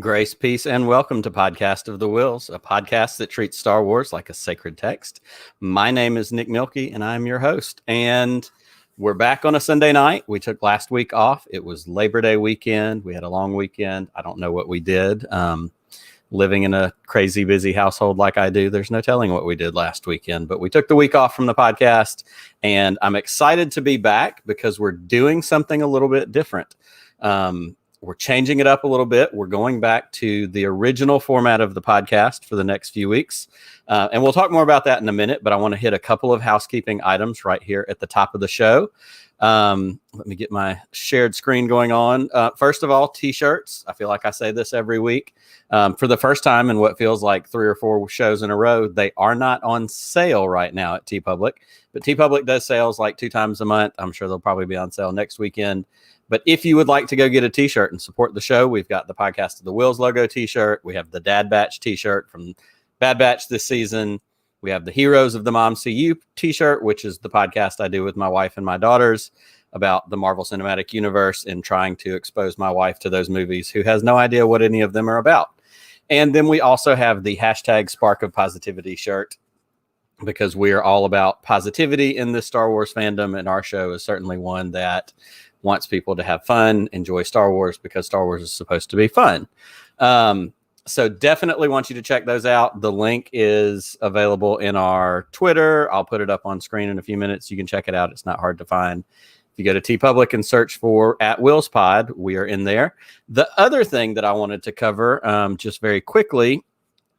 Grace, peace, and welcome to Podcast of the Wills, a podcast that treats Star Wars like a sacred text. My name is Nick Milkey, and I'm your host. And we're back on a Sunday night. We took last week off. It was Labor Day weekend. We had a long weekend. I don't know what we did. Living in a crazy busy household like I do, there's no telling what we did last weekend. But we took the week off from the podcast, and I'm excited to be back because we're doing something a little bit different. We're changing it up a little bit. We're going back to the original format of the podcast for the next few weeks. And we'll talk more about that in a minute, but I want to hit a couple of housekeeping items right here at the top of the show. Let me get my shared screen going on. First of all, t-shirts. I feel like I say this every week. For the first time in what feels like 3 or 4 shows in a row, they are not on sale right now at TeePublic. But TeePublic does sales like 2 times a month. I'm sure they'll probably be on sale next weekend. But if you would like to go get a t-shirt and support the show, we've got the Podcast of the Wills logo t-shirt. We have the Dad Batch t-shirt from Bad Batch this season. We have the Heroes of the Mom CU t-shirt, which is the podcast I do with my wife and my daughters about the Marvel Cinematic Universe and trying to expose my wife to those movies who has no idea what any of them are about. And then we also have the hashtag Spark of Positivity shirt, because we are all about positivity in this Star Wars fandom. And our show is certainly one that wants people to have fun, enjoy Star Wars, because Star Wars is supposed to be fun. So definitely want you to check those out. The link is available in our Twitter. I'll put it up on screen in a few minutes. You can check it out. It's not hard to find. If you go to TeePublic and search for @WillsPod, we are in there. The other thing that I wanted to cover just very quickly,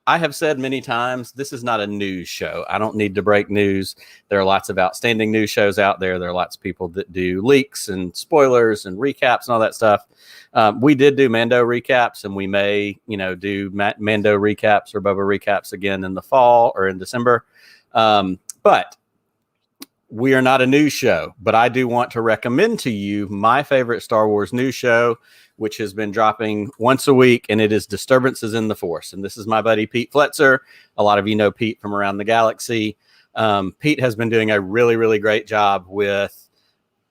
I have said many times, this is not a news show. I don't need to break news. There are lots of outstanding news shows out there. There are lots of people that do leaks and spoilers and recaps and all that stuff. We did do Mando recaps, and we may, do Mando recaps or Boba recaps again in the fall or in December. But we are not a news show. But I do want to recommend to you my favorite Star Wars news show, which has been dropping once a week, and it is Disturbances in the Force. And this is my buddy, Pete Fletzer. A lot of you know Pete from around the galaxy. Pete has been doing a really, really great job with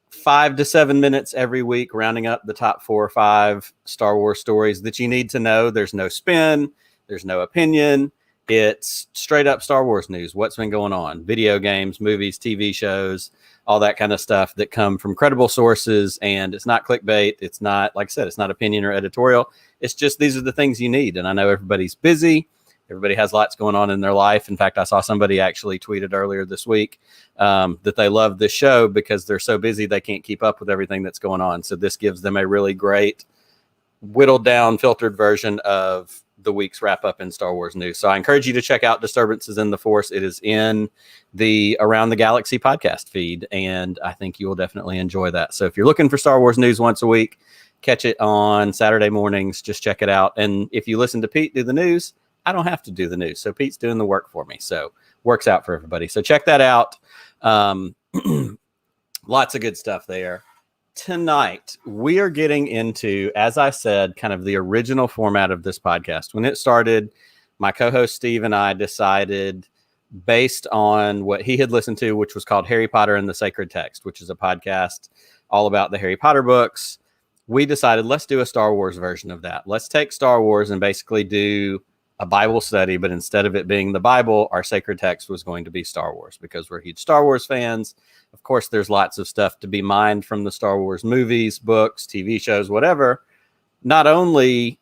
5 to 7 minutes every week, rounding up the top 4 or 5 Star Wars stories that you need to know. There's no spin. There's no opinion. It's straight up Star Wars news. What's been going on? Video games, movies, TV shows, all that kind of stuff that come from credible sources. And it's not clickbait. It's not, like I said, it's not opinion or editorial. It's just, these are the things you need. And I know everybody's busy. Everybody has lots going on in their life. In fact, I saw somebody actually tweeted earlier this week that they love this show because they're so busy they can't keep up with everything that's going on. So this gives them a really great, whittled down, filtered version of the week's wrap up in Star Wars news. So I encourage you to check out Disturbances in the Force. It is in the Around the Galaxy podcast feed, and I think you will definitely enjoy that. So if you're looking for Star Wars news once a week, catch it on Saturday mornings. Just check it out. And if you listen to Pete do the news, I don't have to do the news. So Pete's doing the work for me. So works out for everybody. So check that out. Lots of good stuff there. Tonight, we are getting into, as I said, kind of the original format of this podcast. When it started, my co-host Steve and I decided, based on what he had listened to, which was called Harry Potter and the Sacred Text, which is a podcast all about the Harry Potter books, we decided, let's do a Star Wars version of that. Let's take Star Wars and basically do a Bible study, but instead of it being the Bible, our sacred text was going to be Star Wars, because we're huge Star Wars fans. Of course, there's lots of stuff to be mined from the Star Wars movies, books, TV shows, whatever. Not only,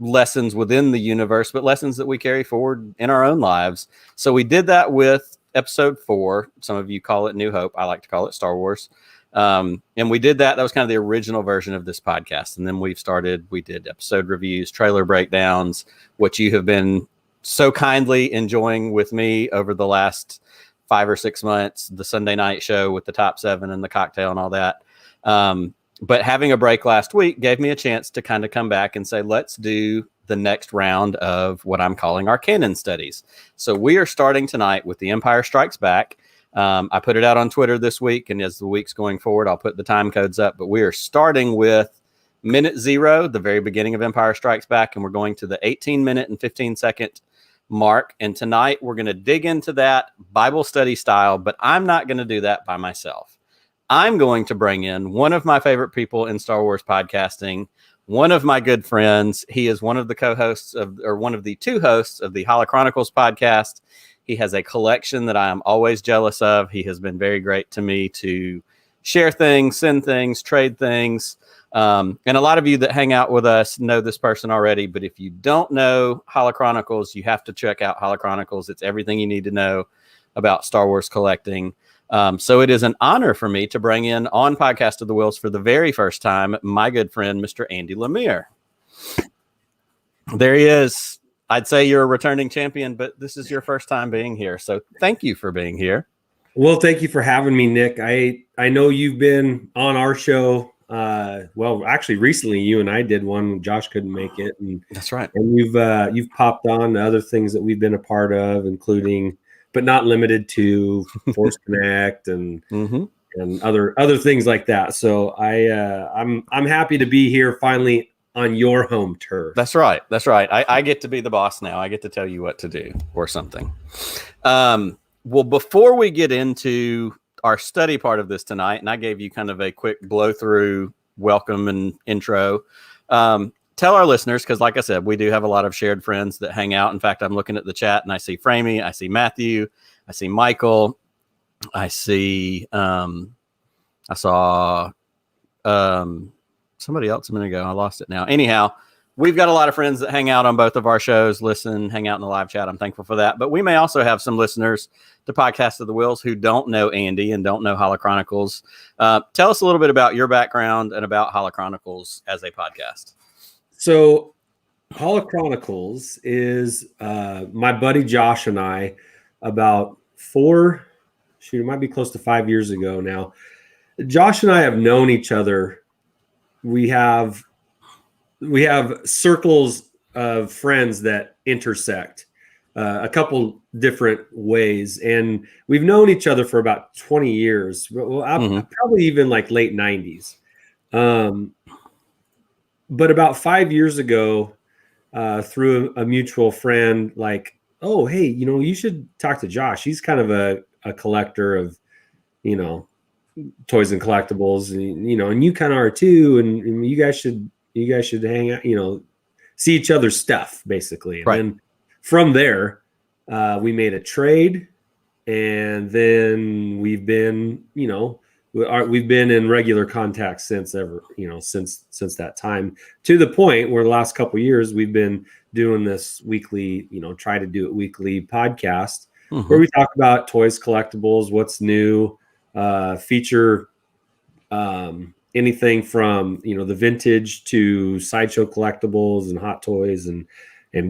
lessons within the universe, but lessons that we carry forward in our own lives. So we did that with episode 4. Some of you call it New Hope. I like to call it Star Wars. And we did that. That was kind of the original version of this podcast. And then we did episode reviews, trailer breakdowns, what you have been so kindly enjoying with me over the last 5 or 6 months, the Sunday night show with the top 7 and the cocktail and all that. But having a break last week gave me a chance to kind of come back and say, let's do the next round of what I'm calling our canon studies. So we are starting tonight with The Empire Strikes Back. I put it out on Twitter this week, and as the week's going forward, I'll put the time codes up. But we are starting with minute 0, the very beginning of Empire Strikes Back, and we're going to the 18-minute and 15-second mark. And tonight we're going to dig into that Bible study style, but I'm not going to do that by myself. I'm going to bring in one of my favorite people in Star Wars podcasting, one of my good friends. He is one of the co-hosts or one of the two hosts of the Holochronicles podcast. He has a collection that I am always jealous of. He has been very great to me to share things, send things, trade things. And a lot of you that hang out with us know this person already, but if you don't know Holochronicles, you have to check out Holochronicles. It's everything you need to know about Star Wars collecting. So it is an honor for me to bring in on Podcast of the Wheels for the very first time, my good friend, Mr. Andy Lemiere. There he is. I'd say you're a returning champion, but this is your first time being here. So thank you for being here. Well, thank you for having me, Nick. I know you've been on our show. Well, actually, recently you and I did one. Josh couldn't make it, and that's right. And you've popped on other things that we've been a part of, including, but not limited to, Force Connect and and other things like that. So I'm happy to be here finally on your home turf. That's right. That's right. I get to be the boss now. I get to tell you what to do or something. Well, before we get into our study part of this tonight, and I gave you kind of a quick blow through welcome and intro. Tell our listeners, because like I said, we do have a lot of shared friends that hang out. In fact, I'm looking at the chat and I see Framey, I see Matthew, I see Michael, I see, I saw somebody else a minute ago. I lost it now. Anyhow, we've got a lot of friends that hang out on both of our shows, listen, hang out in the live chat. I'm thankful for that. But we may also have some listeners to Podcast of the Wheels who don't know Andy and don't know Holochronicles. Tell us a little bit about your background and about Holochronicles as a podcast. So Holochronicles is my buddy Josh and I, about it might be close to 5 years ago now. Josh and I have known each other. We have circles of friends that intersect a couple different ways, and we've known each other for about 20 years. Well, probably even like late 90s. But about 5 years ago, through a mutual friend, like, oh, hey, you should talk to Josh. He's kind of a collector of, toys and collectibles, and you kind of are too, and you guys should hang out, see each other's stuff, basically. And then from there, we made a trade, and then we've been in regular contact since that time, to the point where the last couple of years we've been doing this weekly, try to do it weekly podcast where we talk about toys, collectibles, what's new, feature anything from the vintage to sideshow collectibles and hot toys and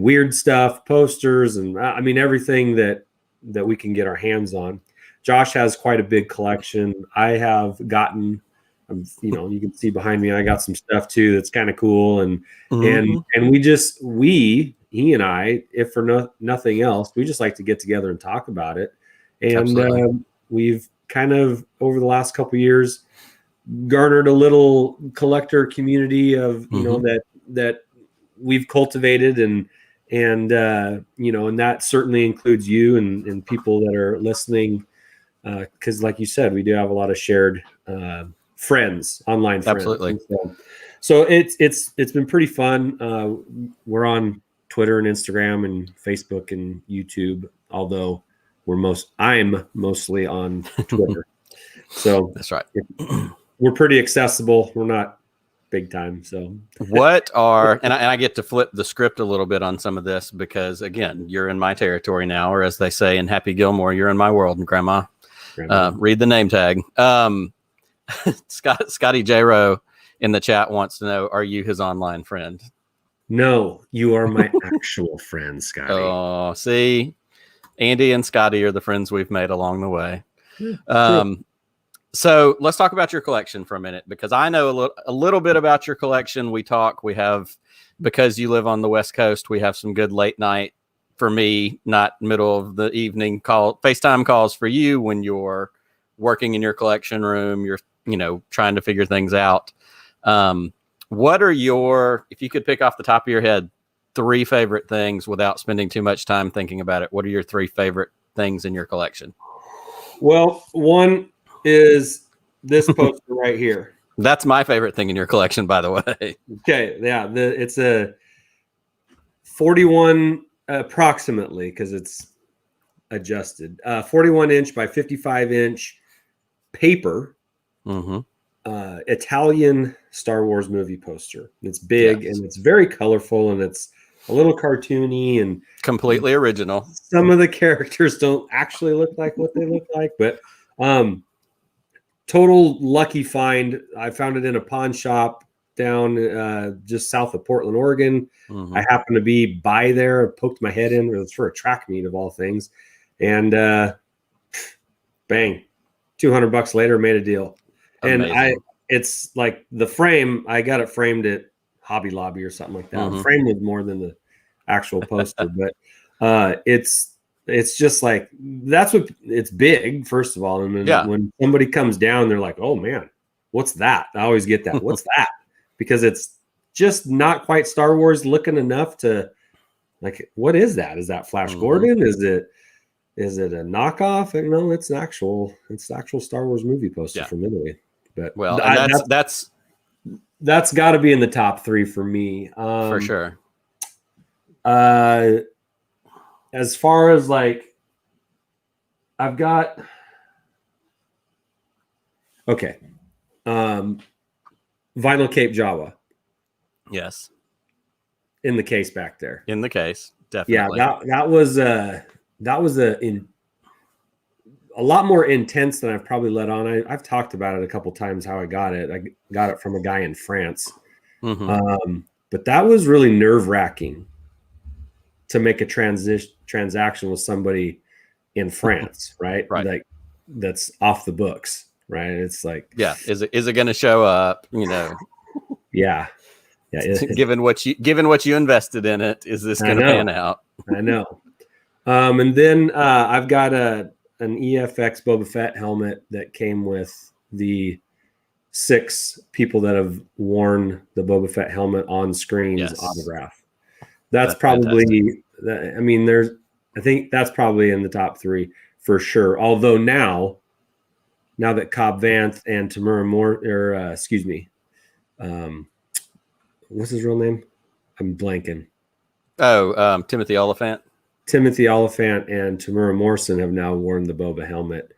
weird stuff, posters, and I mean everything that we can get our hands on. Josh has quite a big collection. I have gotten, you can see behind me, I got some stuff too that's kind of cool, and he and I, if for nothing else, we just like to get together and talk about it. And we've kind of, over the last couple of years, garnered a little collector community of that we've cultivated, and that certainly includes you and people that are listening, because like you said, we do have a lot of shared friends, online friends. Absolutely. So it's been pretty fun. We're on Twitter and Instagram and Facebook and YouTube, although I'm mostly on Twitter. So that's right. We're pretty accessible. We're not big time. So and I get to flip the script a little bit on some of this, because again, you're in my territory now, or as they say in Happy Gilmore, you're in my world, and Grandma. Read the name tag. Scotty J-Ro in the chat wants to know, are you his online friend? No, you are my actual friend, Scotty. Oh, see, Andy and Scotty are the friends we've made along the way. So let's talk about your collection for a minute, because I know a little bit about your collection. We have, because you live on the West Coast, we have some good late night, for me, not middle of the evening FaceTime calls for you when you're working in your collection room, you're, trying to figure things out. What are if you could pick off the top of your head, 3 favorite things without spending too much time thinking about it, what are your 3 favorite things in your collection? Well, one is this poster right here. That's my favorite thing in your collection, by the way. Okay, yeah, it's a 41 approximately because it's adjusted. 41 inch by 55 inch paper. Mm-hmm. Italian Star Wars movie poster. It's big and it's very colorful and it's a little cartoony and completely original. Some of the characters don't actually look like what they look like, but total lucky find. I found it in a pawn shop down just south of Portland, Oregon. Mm-hmm. I happened to be by there, poked my head in. It was for a track meet of all things. And bang, $200 later, made a deal. Amazing. And it's like the frame, I got it framed at Hobby Lobby or something like that. Mm-hmm. Framed with more than the actual poster, but it's just like, that's what it's big, first of all. And then when somebody comes down, they're like, oh man, what's that? I always get that. What's that? Because it's just not quite Star Wars looking enough to like, what is that? Is that Flash Gordon? Is it a knockoff? No, it's the actual Star Wars movie poster from Italy. But well, that's got to be in the top 3 for me. For sure. As far as like, I've got vinyl cape Jawa. Yes. In the case back there. In the case, definitely. Yeah, that was a lot more intense than I've probably let on. I've talked about it a couple times how I got it. I got it from a guy in France. Mm-hmm. But that was really nerve-wracking to make a transaction with somebody in France, right? Right. Like that's off the books, right? It's like, is it going to show up? You know, yeah. Given what you invested in it, is this going to pan out? I know. And then I've got an EFX Boba Fett helmet that came with the 6 people that have worn the Boba Fett helmet on screen's autograph. That's probably, I think that's probably in the top 3 for sure. Although now that Cobb Vanth and Tamura what's his real name? I'm blanking. Oh, Timothy Oliphant. Timothy Oliphant and Tamura Morrison have now worn the Boba helmet,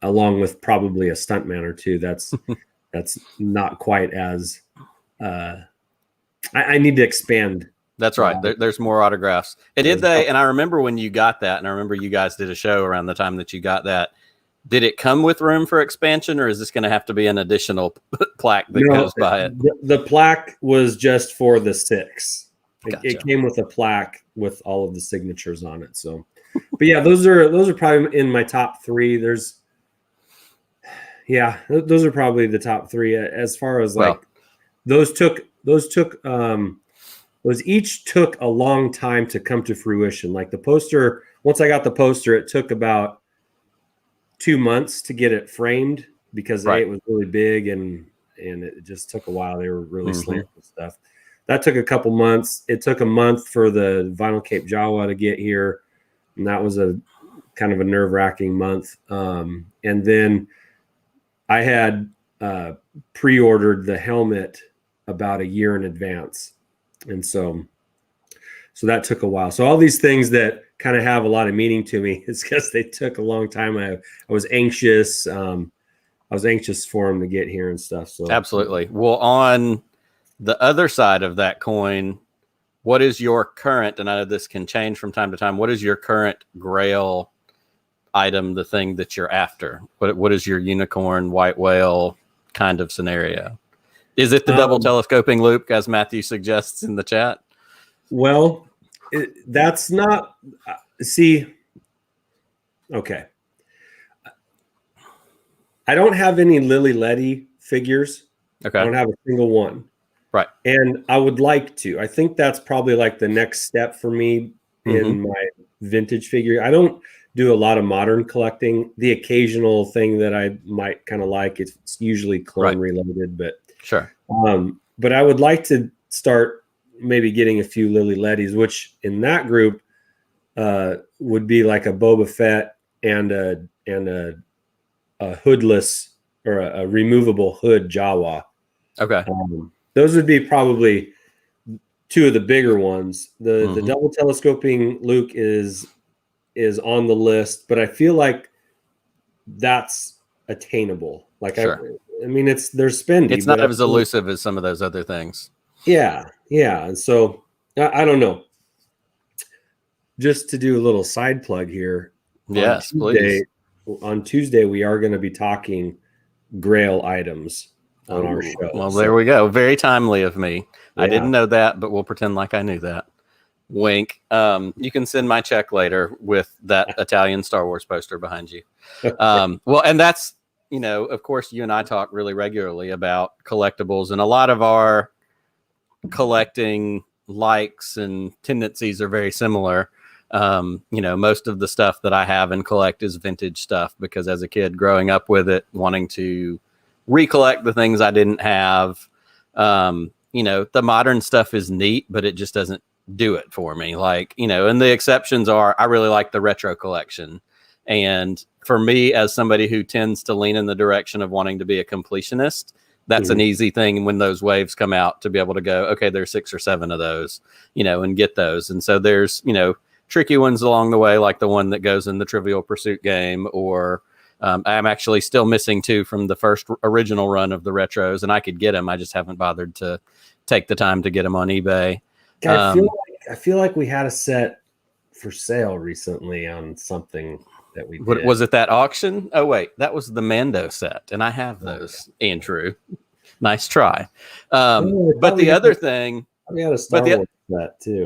along with probably a stuntman or two. That's not quite as. I need to expand. That's right. There's more autographs. And I remember when you got that, and I remember you guys did a show around the time that you got that. Did it come with room for expansion, or is this going to have to be an additional plaque that goes by it? The plaque was just for the 6. Gotcha. It came with a plaque with all of the signatures on it. So, but yeah, those are probably in my top 3. Those are probably the top 3 as far as like those each took a long time to come to fruition. Like the poster, once I got the poster, it took about 2 months to get it framed because it was really big and it just took a while. They were really slanted and stuff. That took a couple months. It took a month for the vinyl cape Jawa to get here, and that was a kind of a nerve-wracking month. And then I had pre-ordered the helmet about a year in advance, and so that took a while. So all these things that kind of have a lot of meaning to me is because they took a long time. I was anxious. I was anxious for them to get here and stuff. So absolutely. Well, on the other side of that coin, what is your current, and I know this can change from time to time, what is your current Grail item, the thing that you're after? What is your unicorn, white whale kind of scenario? Is it the double telescoping loop, as Matthew suggests in the chat? Well, that's not, okay. I don't have any Lily Letty figures. Okay. I don't have a single one. Right. And I would like to. I think that's probably like the next step for me in my vintage figure. I don't do a lot of modern collecting. The occasional thing that I might kind of like, it's usually clone related, but sure. But I would like to start maybe getting a few Lily Lettys, which in that group would be like a Boba Fett and a hoodless or a removable hood Jawa. Okay. Those would be probably two of the bigger ones. The double telescoping Luke is on the list, but I feel like that's attainable. Like, sure. I mean, they're spendy. It's not as elusive as some of those other things. Yeah. And so I don't know. Just to do a little side plug here. Yes, please. On Tuesday, we are going to be talking Grail items on our show. Well, there we go. Very timely of me. Yeah. I didn't know that, but we'll pretend like I knew that. Wink. You can send my check later with that Italian Star Wars poster behind you. Well, and that's, of course, you and I talk really regularly about collectibles, and a lot of our collecting likes and tendencies are very similar. Most of the stuff that I have and collect is vintage stuff because as a kid growing up with it, wanting to recollect the things I didn't have, the modern stuff is neat, but it just doesn't do it for me. Like, and the exceptions are, I really like the retro collection. And for me, as somebody who tends to lean in the direction of wanting to be a completionist, that's an easy thing when those waves come out to be able to go, okay, there's 6 or 7 of those, and get those. And so there's, tricky ones along the way, like the one that goes in the Trivial Pursuit game, or I'm actually still missing 2 from the first original run of the retros, and I could get them. I just haven't bothered to take the time to get them on eBay. I feel like we had a set for sale recently on something that we did. Was it that auction? Oh, wait, that was the Mando set, and I have those, Andrew. Nice try. But the other thing... We had a Star Wars set, too.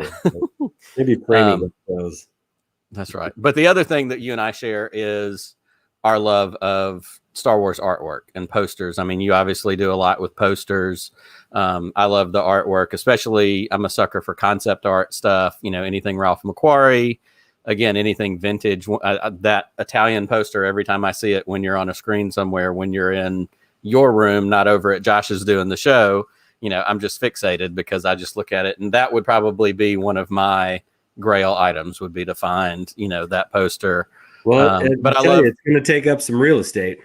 Maybe framing those. That's right. But the other thing that you and I share is our love of Star Wars artwork and posters. I mean, you obviously do a lot with posters. I love the artwork, especially I'm a sucker for concept art stuff, anything Ralph McQuarrie, again, anything vintage. That Italian poster, every time I see it when you're on a screen somewhere, when you're in your room, not over at Josh's doing the show, I'm just fixated because I just look at it. And that would probably be one of my Grail items, would be to find, that poster. Well, but I love it's going to take up some real estate.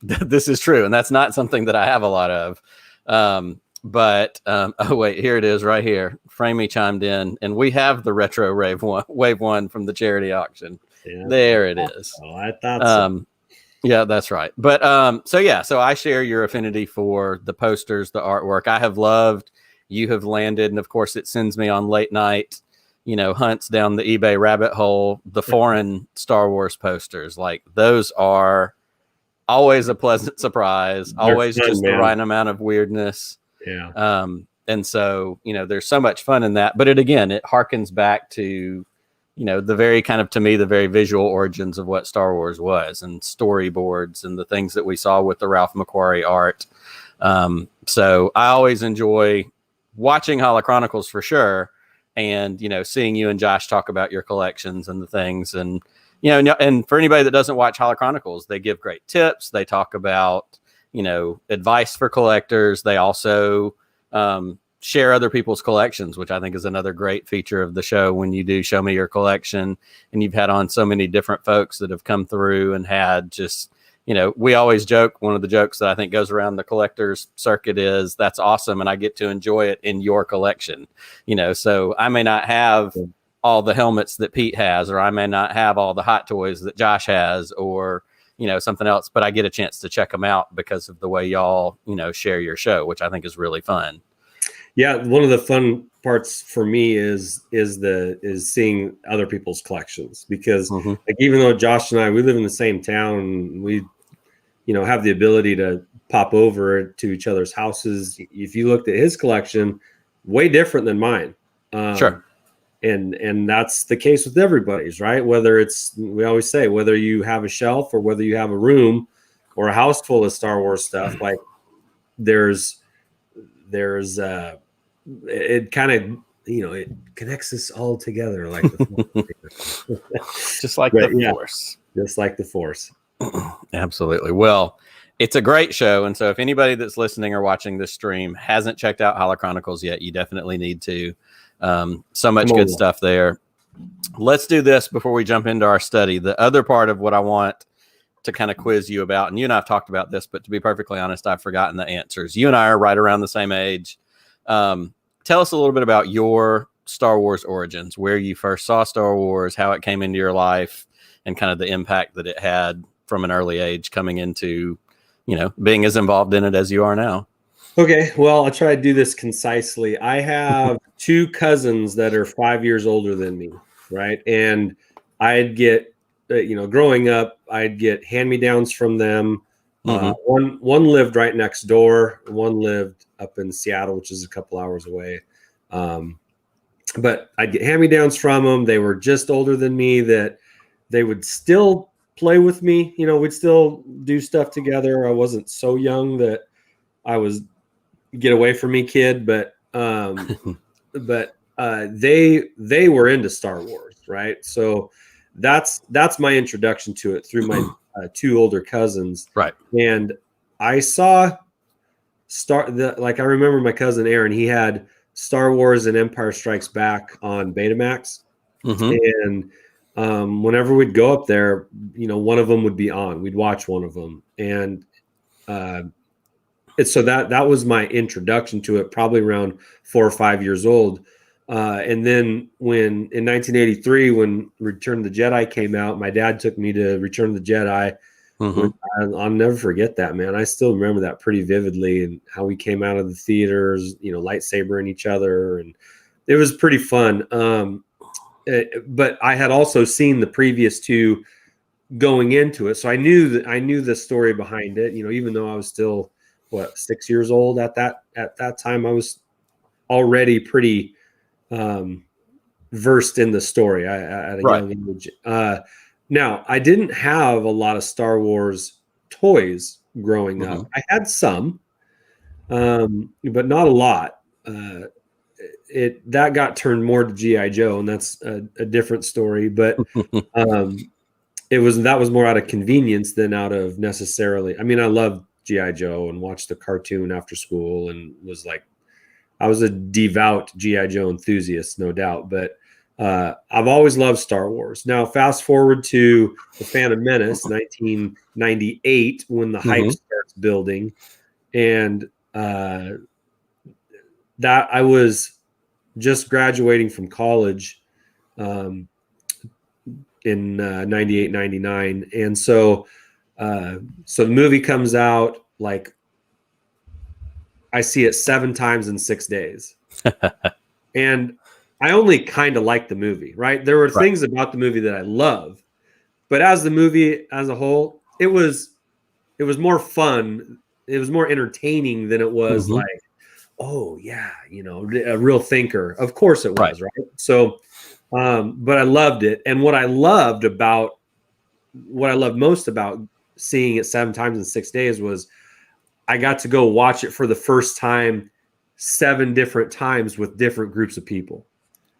This is true. And that's not something that I have a lot of. Oh, wait, here it is right here. Framey chimed in, and we have the retro wave one from the charity auction. Yeah, there it is. Oh, I thought so. Yeah, that's right. But so I share your affinity for the posters, the artwork. I have loved, you have landed, and of course it sends me on late night, hunts down the eBay rabbit hole. The foreign Star Wars posters, like those are always a pleasant surprise, always fun, just the right amount of weirdness. Yeah. And so, there's so much fun in that, but it harkens back to, the very kind of, to me, the very visual origins of what Star Wars was, and storyboards and the things that we saw with the Ralph McQuarrie art. So I always enjoy watching Holochronicles for sure. And, seeing you and Josh talk about your collections and the things. And, and for anybody that doesn't watch Holochronicles, they give great tips. They talk about, advice for collectors. They also share other people's collections, which I think is another great feature of the show. When you do show me your collection, and you've had on so many different folks that have come through and had just, we always joke, one of the jokes that I think goes around the collectors circuit is, that's awesome, and I get to enjoy it in your collection. So I may not have all the helmets that Pete has, or I may not have all the hot toys that Josh has, or something else, but I get a chance to check them out because of the way y'all share your show, which I think is really fun. Yeah, one of the fun parts for me is seeing other people's collections, because like, even though Josh and I, we live in the same town, we have the ability to pop over to each other's houses. If you looked at his collection, way different than mine. Sure. And that's the case with everybody's, right? Whether we always say, whether you have a shelf or whether you have a room or a house full of Star Wars stuff, like there's it kind of, it connects us all together, like just like the Force. Just like the Force. Absolutely. Well, it's a great show. And so if anybody that's listening or watching this stream hasn't checked out Holochronicles yet, you definitely need to. So much good stuff there. Let's do this before we jump into our study. The other part of what I want to kind of quiz you about, and you and I have talked about this, but to be perfectly honest, I've forgotten the answers. You and I are right around the same age. Tell us a little bit about your Star Wars origins, where you first saw Star Wars, how it came into your life, and kind of the impact that it had from an early age coming into, being as involved in it as you are now. Okay, well, I'll try to do this concisely. I have two cousins that are 5 years older than me, right? And I'd get, growing up, I'd get hand-me-downs from them. One lived right next door. One lived up in Seattle, which is a couple hours away. But I'd get hand-me-downs from them. They were just older than me, that they would still play with me. We'd still do stuff together. I wasn't so young that I was get away from me kid, but they were into Star Wars, right? So that's my introduction to it through my two older cousins, right? And I saw I remember my cousin Aaron, he had Star Wars and Empire Strikes Back on Betamax, and whenever we'd go up there, one of them would be on. We'd watch one of them, and so that was my introduction to it, probably around 4 or 5 years old. And then in 1983, when Return of the Jedi came out, my dad took me to Return of the Jedi. I'll never forget that, man. I still remember that pretty vividly, and how we came out of the theaters, lightsabering each other, and it was pretty fun. But I had also seen the previous two going into it, so I knew the story behind it. Even though I was still 6 years old at that time, I was already pretty versed in the story at a young age. Now, I didn't have a lot of Star Wars toys growing up. I had some, but not a lot. That got turned more to G.I. Joe, and that's a different story. But that was more out of convenience than out of necessarily. I mean, I loved G.I. Joe and watched the cartoon after school, and I was a devout G.I. Joe enthusiast, no doubt. But I've always loved Star Wars. Now, fast forward to the Phantom Menace, 1998, when the hype starts building, and that I was just graduating from college in 98, 99, and so the movie comes out, like, I see it 7 times in 6 days. And I only kind of like the movie, right? There were things about the movie that I love, but as the movie as a whole, it was more fun. It was more entertaining than it was like, oh yeah, a real thinker. Of course it was, right? So, but I loved it. And what I loved most about seeing it 7 times in 6 days was I got to go watch it for the first time 7 different times with different groups of people.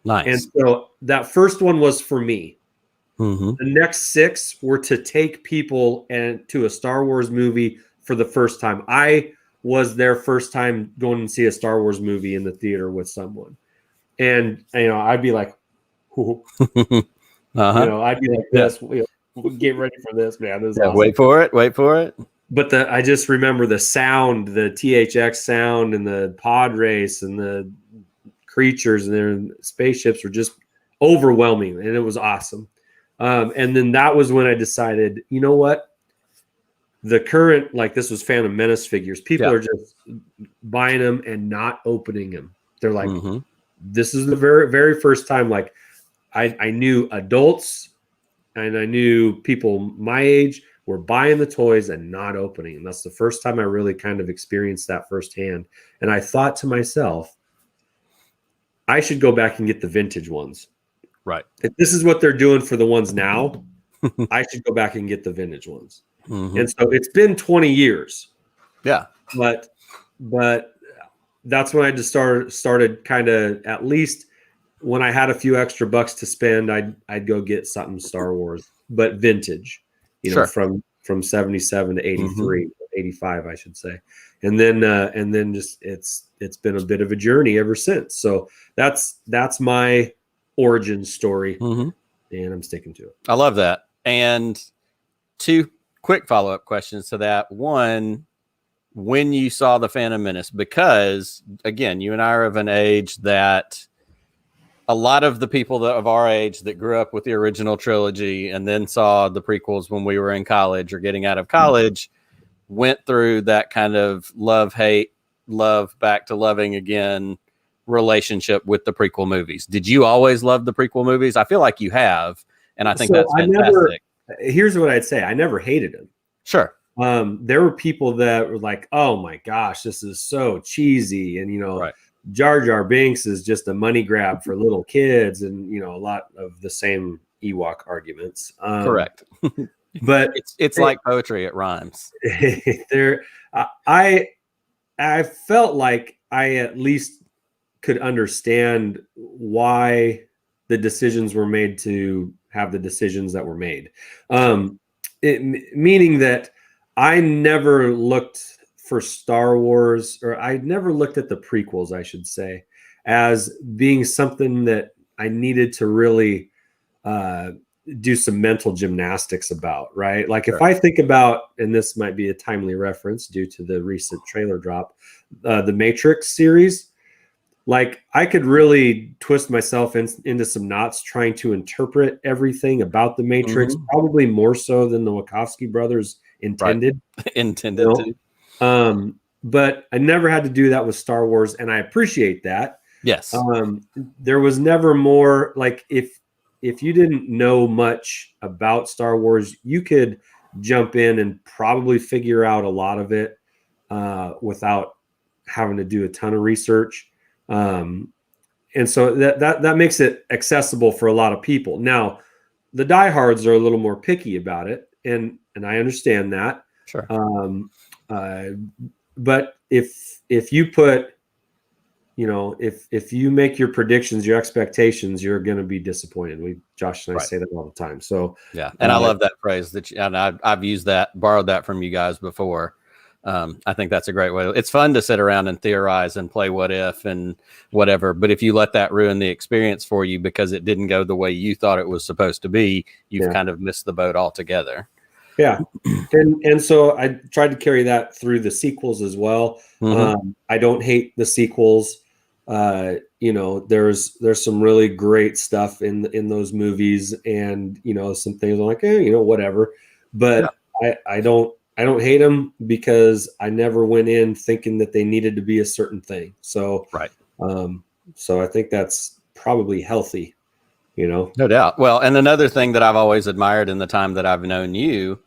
Nice. And so that first one was for me. The next 6 were to take people to a Star Wars movie for the first time. I was their first time going to see a Star Wars movie in the theater with someone. And, I'd be like, I'd be like this, get ready for this, man. This is awesome. Wait for it. But I just remember the sound, the THX sound, and the pod race, and the creatures and their spaceships were just overwhelming, and it was awesome. And then that was when I decided, you know what? The current, like, this was Phantom Menace figures. People are just buying them and not opening them. They're like, this is the very, very first time, like, I knew adults and I knew people my age were buying the toys and not opening. And that's the first time I really kind of experienced that firsthand. And I thought to myself, I should go back and get the vintage ones. Right. If this is what they're doing for the ones now, I should go back and get the vintage ones. And so it's been 20 years. Yeah. But that's when I just started kind of, at least when I had a few extra bucks to spend, I'd go get something Star Wars, but vintage, from 77 to 83, 85, I should say. And then just it's been a bit of a journey ever since. So that's my origin story, and I'm sticking to it. I love that. And two quick follow-up questions to that. One, when you saw the Phantom Menace, because again, you and I are of an age that a lot of the people of our age that grew up with the original trilogy and then saw the prequels when we were in college or getting out of college went through that kind of love, hate, love back to loving again relationship with the prequel movies. Did you always love the prequel movies? I feel like you have, and I think that's fantastic. Here's what I'd say. I never hated them. Sure. There were people that were like, oh my gosh, this is so cheesy. And, right. Jar Jar Binks is just a money grab for little kids. And, a lot of the same Ewok arguments. Correct. But it's like poetry. It rhymes. I felt like I at least could understand why the decisions were made to have the decisions that were made. Meaning that I never looked for Star Wars, or I never looked at the prequels, I should say, as being something that I needed to really do some mental gymnastics about, right? Like if I think about, and this might be a timely reference due to the recent trailer drop, the Matrix series, like I could really twist myself into some knots trying to interpret everything about the Matrix, probably more so than the Wachowski brothers intended. Intended to. But I never had to do that with Star Wars, and I appreciate that. Yes. There was never more, like if you didn't know much about Star Wars, you could jump in and probably figure out a lot of it without having to do a ton of research. And so that makes it accessible for a lot of people. Now, the diehards are a little more picky about it, and I understand that. Sure. But if you put, if you make your predictions, your expectations, you're going to be disappointed. Josh and I say that all the time. So yeah, and I love that phrase and I've used that, borrowed that from you guys before. I think that's a great way. It's fun to sit around and theorize and play what if and whatever. But if you let that ruin the experience for you because it didn't go the way you thought it was supposed to be, you've kind of missed the boat altogether. Yeah. And so I tried to carry that through the sequels as well. I don't hate the sequels. There's some really great stuff in those movies, and, some things I'm like, whatever. But I don't hate them because I never went in thinking that they needed to be a certain thing. So, so I think that's probably healthy, No doubt. Well, and another thing that I've always admired in the time that I've known you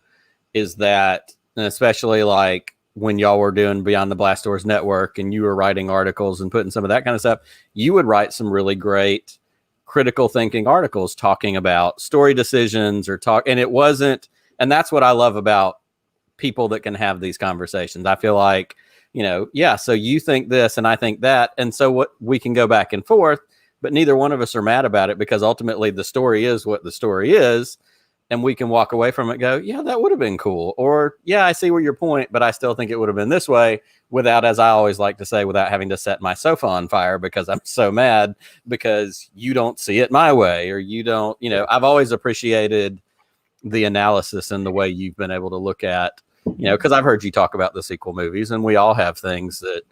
is that, and especially like when y'all were doing Beyond the Blast Doors Network and you were writing articles and putting some of that kind of stuff, you would write some really great critical thinking articles talking about story decisions and it wasn't, and that's what I love about people that can have these conversations. I feel like, so you think this and I think that. And so what we can go back and forth, but neither one of us are mad about it because ultimately the story is what the story is. And we can walk away from it and go, yeah, that would have been cool. Or, yeah, I see where your point, but I still think it would have been this way without, as I always like to say, without having to set my sofa on fire because I'm so mad because you don't see it my way or you don't, I've always appreciated the analysis and the way you've been able to look at, because I've heard you talk about the sequel movies and we all have things that,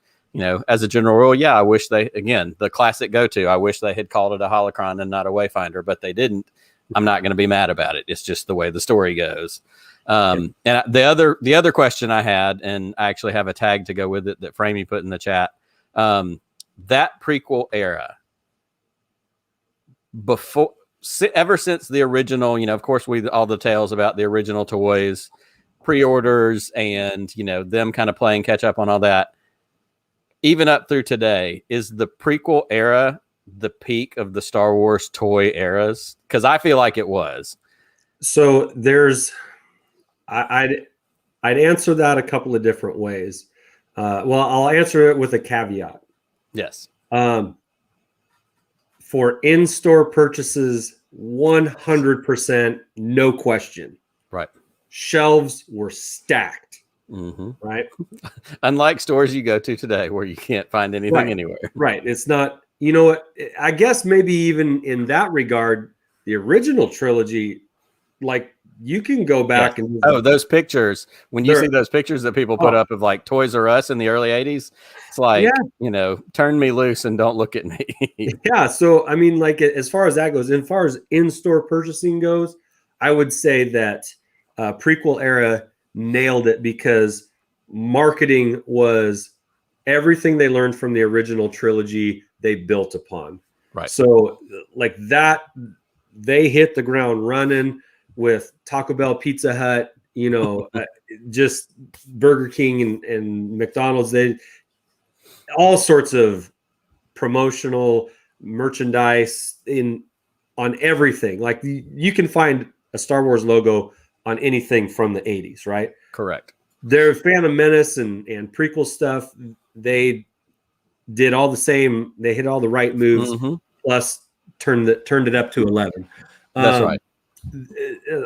as a general rule, I wish the classic go-to, I wish they had called it a holocron and not a wayfinder, but they didn't. I'm not going to be mad about it. It's just the way the story goes. And the other question I had, and I actually have a tag to go with it that Framey put in the chat, that prequel era, ever since the original, of course, all the tales about the original toys, pre-orders, and them kind of playing catch up on all that, even up through today, is the prequel era the peak of the Star Wars toy eras? Because I feel like it was. So I'd answer that a couple of different ways. Well, I'll answer it with a caveat. Yes. For in-store purchases, 100%, no question. Right. Shelves were stacked. Right. Unlike stores you go to today where you can't find anything anywhere. Right. It's not, I guess maybe even in that regard, the original trilogy, like you can go back and those pictures. When you see those pictures that people put up of like Toys R Us in the early 80s, it's like, turn me loose and don't look at me. Yeah. So, I mean, like, as far as that goes, as far as in-store purchasing goes, I would say that prequel era nailed it, because marketing was everything they learned from the original trilogy they built upon. Right. So, like that, they hit the ground running with Taco Bell, Pizza Hut, just Burger King and McDonald's. They all sorts of promotional merchandise on everything. Like, you can find a Star Wars logo on anything from the 80s, right? Correct. Their Phantom Menace and prequel stuff, they did all the same. They hit all the right moves, plus turned it up to 11. That's right.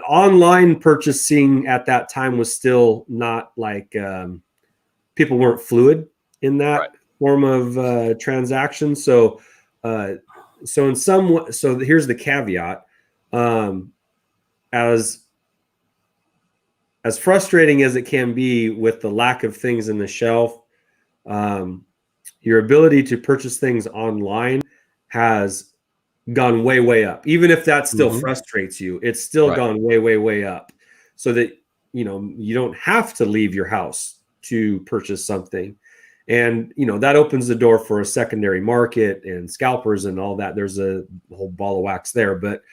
Online purchasing at that time was still not like people weren't fluid in that form of transaction. So in some, so here's the caveat. As frustrating as it can be with the lack of things in the shelf, your ability to purchase things online has gone way, way up. Even if that still frustrates you, it's still gone way, way, way up, so that, you don't have to leave your house to purchase something. And, that opens the door for a secondary market and scalpers and all that. There's a whole ball of wax there, but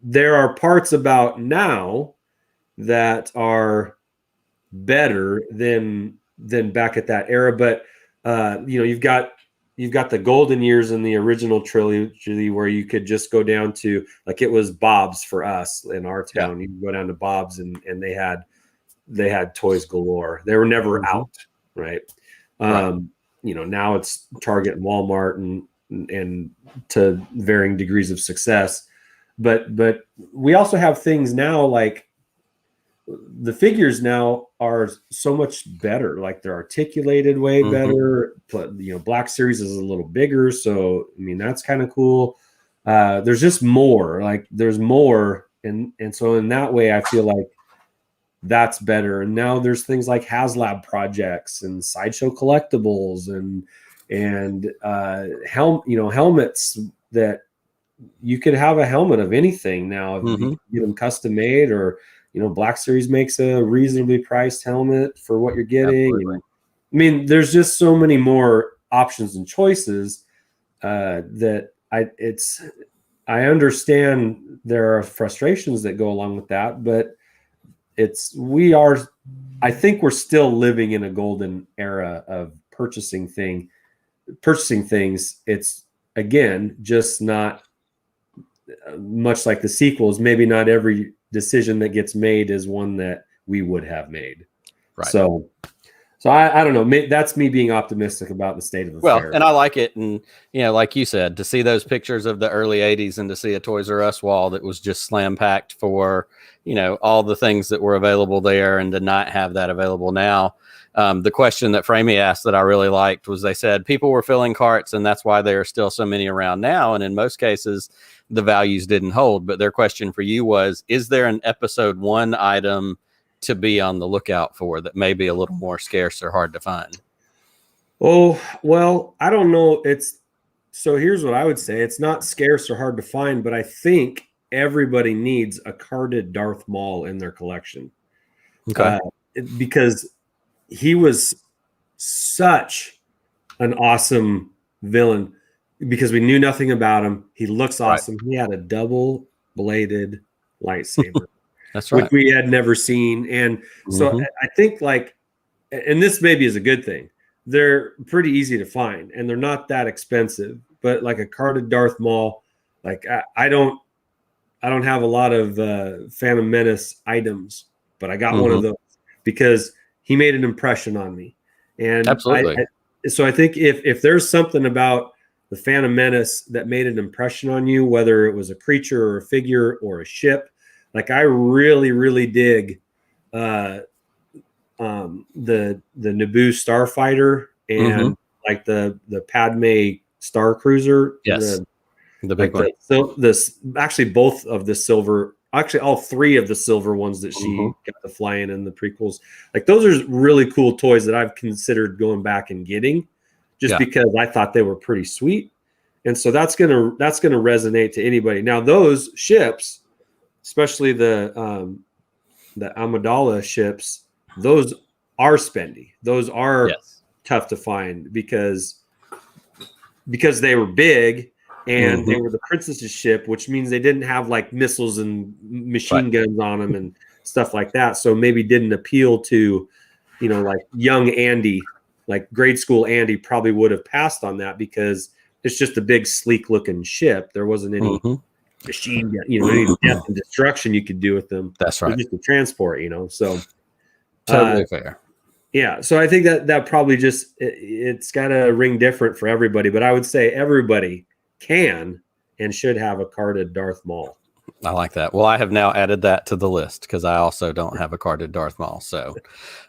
there are parts about now that are better than back at that era. But you've got the golden years in the original trilogy, where you could just go down to, like, it was Bob's for us in our town. You could go down to Bob's and they had toys galore. They were never out, right? Now it's Target and Walmart and to varying degrees of success. But we also have things now, like the figures now are so much better. Like, they're articulated way better. But, Black Series is a little bigger, so I mean, that's kind of cool. There's just more. Like, there's more, and so in that way, I feel like that's better. And now there's things like HasLab projects and Sideshow collectibles and helmets that you could have a helmet of anything now if you get them custom made, or Black Series makes a reasonably priced helmet for what you're getting. And, I mean, there's just so many more options and choices that I understand there are frustrations that go along with that, but I think we're still living in a golden era of purchasing things. It's, again, just not much like the sequels. Maybe not every decision that gets made is one that we would have made. Right. So I don't know. That's me being optimistic about the state of affairs. Well, and I like it. And, like you said, to see those pictures of the early 80s and to see a Toys R Us wall that was just slam packed for, all the things that were available there, and to not have that available now. The question that Framey asked that I really liked was, they said people were filling carts, and that's why there are still so many around now. And in most cases, the values didn't hold. But their question for you was, is there an episode 1 item to be on the lookout for that may be a little more scarce or hard to find? Oh, well, I don't know. So here's what I would say. It's not scarce or hard to find, but I think everybody needs a carded Darth Maul in their collection. Okay. Because he was such an awesome villain, because we knew nothing about him. He looks awesome. He had a double-bladed lightsaber. That's right. Which we had never seen. And so I think, like, and this maybe is a good thing, they're pretty easy to find and they're not that expensive. But like a carded Darth Maul, like I don't have a lot of Phantom Menace items, but I got one of those because he made an impression on me. And absolutely. So I think if there's something about the Phantom Menace that made an impression on you, whether it was a creature or a figure or a ship, like, I really, really dig the Naboo Starfighter and like the Padme Star Cruiser. Yes. The big one. So this actually both of the silver, actually all three of the silver ones that she got to fly in the prequels. Like those are really cool toys that I've considered going back and getting, just because I thought they were pretty sweet. And so that's gonna resonate to anybody. Now those ships, especially the Amidala ships, those are spendy. Those are tough to find because they were big. And they were the princess's ship, which means they didn't have like missiles and machine guns on them and stuff like that. So maybe didn't appeal to, like young Andy, like grade school Andy probably would have passed on that because it's just a big, sleek looking ship. There wasn't any machine gun, any death and destruction you could do with them. That's right. Just the transport, so. Totally fair. Yeah. So I think that probably just, it's got to ring different for everybody, but I would say everybody can and should have a carded Darth Maul. I like that. Well, I have now added that to the list because I also don't have a carded Darth Maul. So,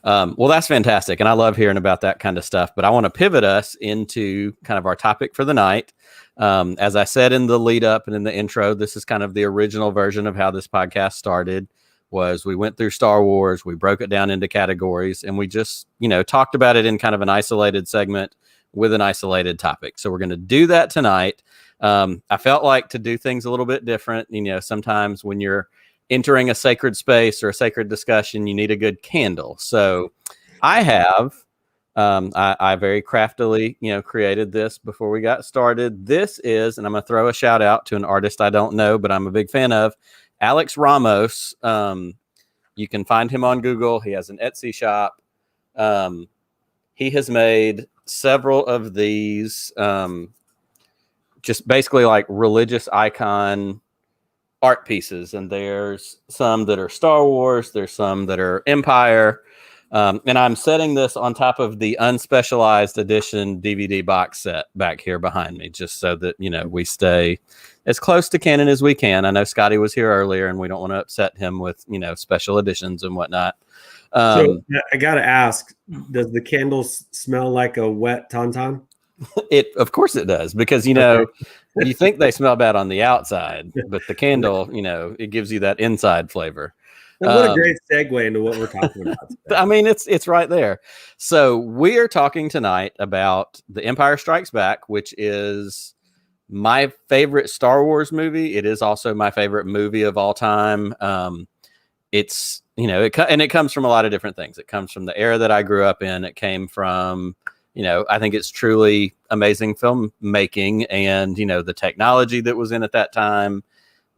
well, that's fantastic. And I love hearing about that kind of stuff. But I want to pivot us into kind of our topic for the night. As I said in the lead up and in the intro, this is kind of the original version of how this podcast started. Was we went through Star Wars, we broke it down into categories, and we just, talked about it in kind of an isolated segment with an isolated topic. So we're going to do that tonight. I felt like to do things a little bit different. Sometimes when you're entering a sacred space or a sacred discussion, you need a good candle. So I have, I very craftily, created this before we got started. This is, and I'm going to throw a shout out to an artist I don't know, but I'm a big fan of, Alex Ramos. You can find him on Google. He has an Etsy shop. He has made several of these, just basically like religious icon art pieces. And there's some that are Star Wars. There's some that are Empire. And I'm setting this on top of the unspecialized edition DVD box set back here behind me, just so that, we stay as close to Canon as we can. I know Scotty was here earlier and we don't want to upset him with, special editions and whatnot. So I got to ask, does the candle smell like a wet tauntaun? Of course it does, because, you think they smell bad on the outside, but the candle, it gives you that inside flavor. And what a great segue into what we're talking about today. I mean, it's right there. So we are talking tonight about The Empire Strikes Back, which is my favorite Star Wars movie. It is also my favorite movie of all time. It's, it comes from a lot of different things. It comes from the era that I grew up in. It came from, I think it's truly amazing filmmaking and, the technology that was in at that time,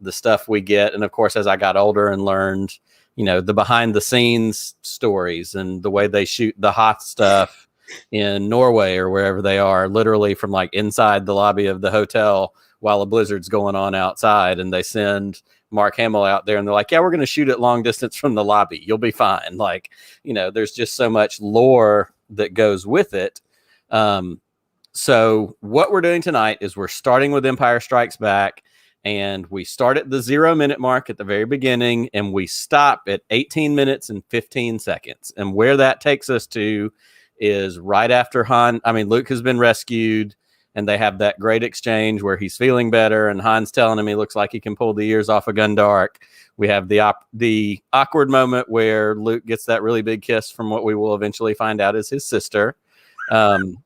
the stuff we get. And of course, as I got older and learned, the behind the scenes stories and the way they shoot the hot stuff in Norway or wherever they are, literally from like inside the lobby of the hotel while a blizzard's going on outside. And they send Mark Hamill out there and they're like, yeah, we're going to shoot it long distance from the lobby. You'll be fine. Like, there's just so much lore that goes with it. So what we're doing tonight is we're starting with Empire Strikes Back. And we start at the 0 minute mark at the very beginning, and we stop at 18 minutes and 15 seconds. And where that takes us to is right after Luke has been rescued, and they have that great exchange where he's feeling better, and Han's telling him he looks like he can pull the ears off of Gundark. We have the awkward moment where Luke gets that really big kiss from what we will eventually find out is his sister. And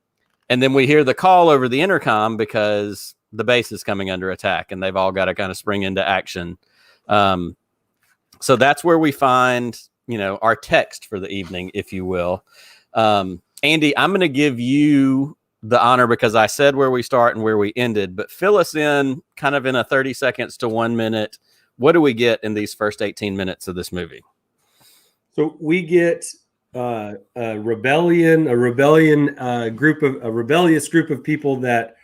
then we hear the call over the intercom because the base is coming under attack and they've all got to kind of spring into action. So that's where we find, our text for the evening, if you will. Andy, I'm going to give you the honor because I said where we start and where we ended, but fill us in kind of in a 30 seconds to 1 minute. What do we get in these first 18 minutes of this movie? So we get a rebellious group of people that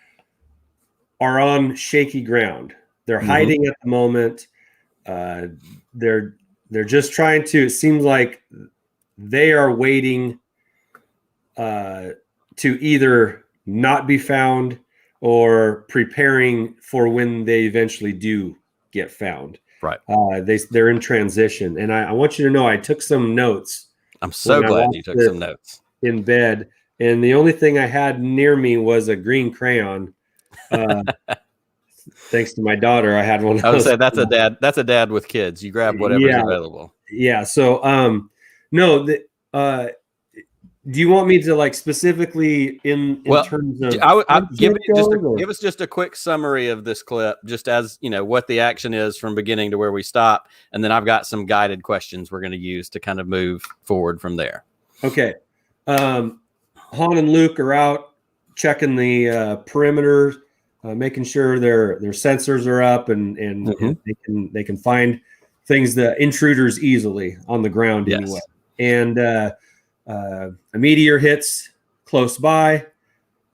are on shaky ground. They're hiding at the moment. They're just trying to, it seems like they are waiting to either not be found or preparing for when they eventually do get found. Right. They're in transition. And I want you to know, I took some notes. I'm so glad you took some notes. In bed. And the only thing I had near me was a green crayon. thanks to my daughter, I had one of I would those. say that's a dad. That's a dad with kids. You grab whatever's available. Yeah. So, no, do you want me to like specifically in terms of give us just a quick summary of this clip, just as you know what the action is from beginning to where we stop, and then I've got some guided questions we're going to use to kind of move forward from there. Okay. Han and Luke are out checking the perimeter, making sure their sensors are up, and they can find things, the intruders, easily on the ground anyway. And a meteor hits close by.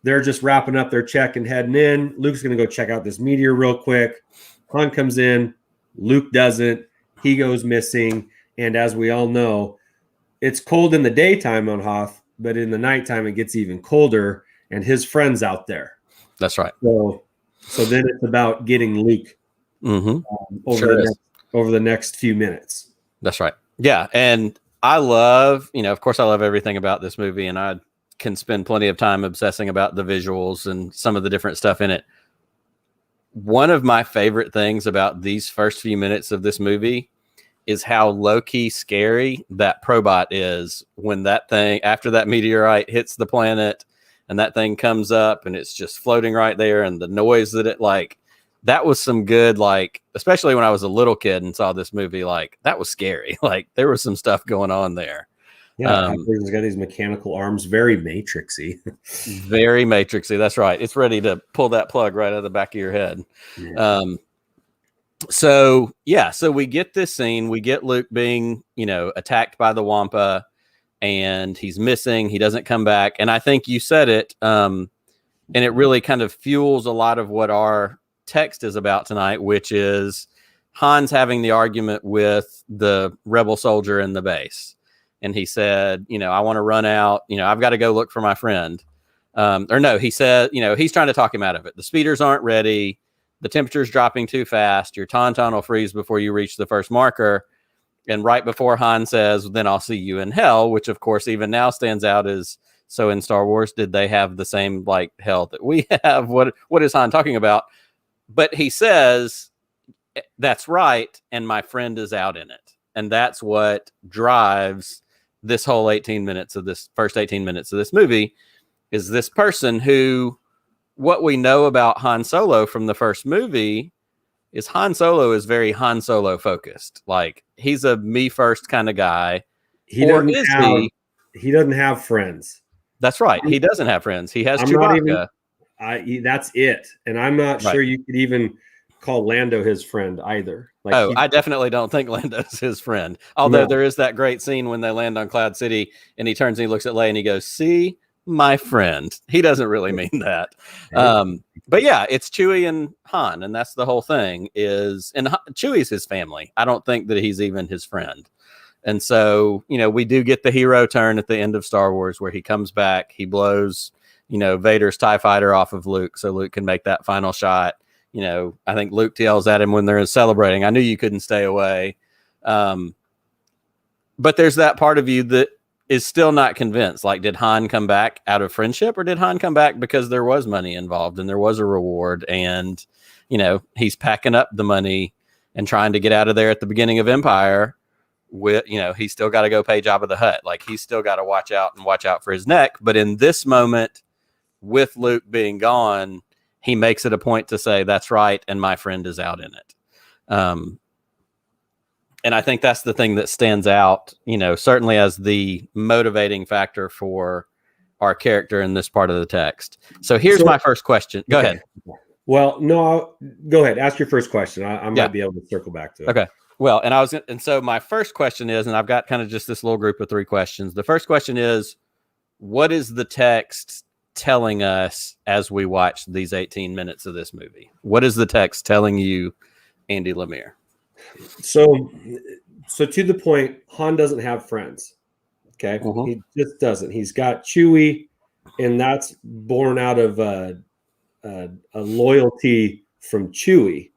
They're just wrapping up their check and heading in. Luke's going to go check out this meteor real quick. Han comes in. Luke doesn't. He goes missing. And as we all know, it's cold in the daytime on Hoth, but in the nighttime it gets even colder, and his friend's out there. That's right. So then it's about getting Luke over the next few minutes. That's right. Yeah. And I love, of course, I love everything about this movie, and I can spend plenty of time obsessing about the visuals and some of the different stuff in it. One of my favorite things about these first few minutes of this movie is how low-key scary that probot is when that thing, after that meteorite hits the planet and that thing comes up and it's just floating right there, and the noise that it that was some good, especially when I was a little kid and saw this movie, that was scary. There was some stuff going on there. Yeah, he's got these mechanical arms, very Matrixy. Very Matrixy, that's right. It's ready to pull that plug right out of the back of your head. Yeah. So we get this scene. We get Luke being, attacked by the Wampa, and he's missing. He doesn't come back. And I think you said it, and it really kind of fuels a lot of what our text is about tonight, which is Han's having the argument with the rebel soldier in the base. And he said, I want to run out, I've got to go look for my friend. He said, he's trying to talk him out of it. The speeders aren't ready. The temperature's dropping too fast. Your tauntaun will freeze before you reach the first marker. And right before Han says, then I'll see you in hell, which of course even now stands out as, so in Star Wars, did they have the same hell that we have? What is Han talking about? But he says, that's right, and my friend is out in it. And that's what drives this whole 18 minutes of this first 18 minutes of this movie, is this person who, what we know about Han Solo from the first movie is Han Solo is very Han Solo focused. He's a me first kind of guy. He doesn't have friends. That's right. He doesn't have friends. He has Chewbacca. That's it. And I'm not sure you could even call Lando his friend either. I definitely don't think Lando's his friend. Although there is that great scene when they land on Cloud City and he turns and he looks at Leia and he goes, see, my friend. He doesn't really mean that. But yeah, it's Chewie and Han. And that's the whole thing and Chewie's his family. I don't think that he's even his friend. And so, we do get the hero turn at the end of Star Wars where he comes back, he blows, Vader's TIE fighter off of Luke so Luke can make that final shot. I think Luke yells at him when they're celebrating, I knew you couldn't stay away. But there's that part of you that is still not convinced. Did Han come back out of friendship, or did Han come back because there was money involved and there was a reward, and, he's packing up the money and trying to get out of there at the beginning of Empire with, he's still got to go pay Jabba the Hutt. He's still got to watch out for his neck. But in this moment, with Luke being gone, he makes it a point to say, that's right, and my friend is out in it. And I think that's the thing that stands out, certainly as the motivating factor for our character in this part of the text. So here's my first question. Go ahead. Well, no, go ahead. Ask your first question. I might be able to circle back to it. Okay. Well, and so my first question is, and I've got kind of just this little group of 3 questions. The first question is, what is the text telling us as we watch these 18 minutes of this movie? What is the text telling you, Andy Lemiere? So to the point, Han doesn't have friends. Okay. He just doesn't. He's got Chewie, and that's born out of a loyalty from Chewie,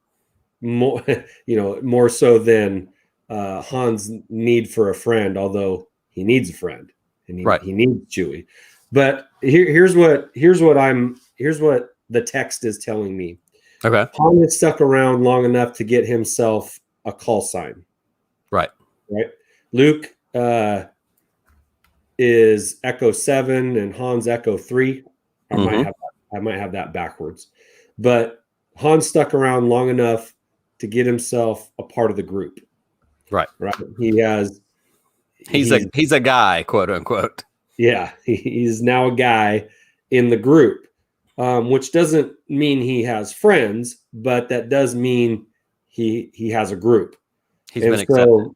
more so than Han's need for a friend, although he needs a friend and he needs Chewie. But here's what the text is telling me. Okay. Han has stuck around long enough to get himself a call sign. Right. Luke is Echo 7 and Han's Echo 3. I might have that backwards. But Han stuck around long enough to get himself a part of the group. Right. He's a guy, quote unquote. Yeah, he's now a guy in the group, which doesn't mean he has friends, but that does mean he has a group. He's been accepted.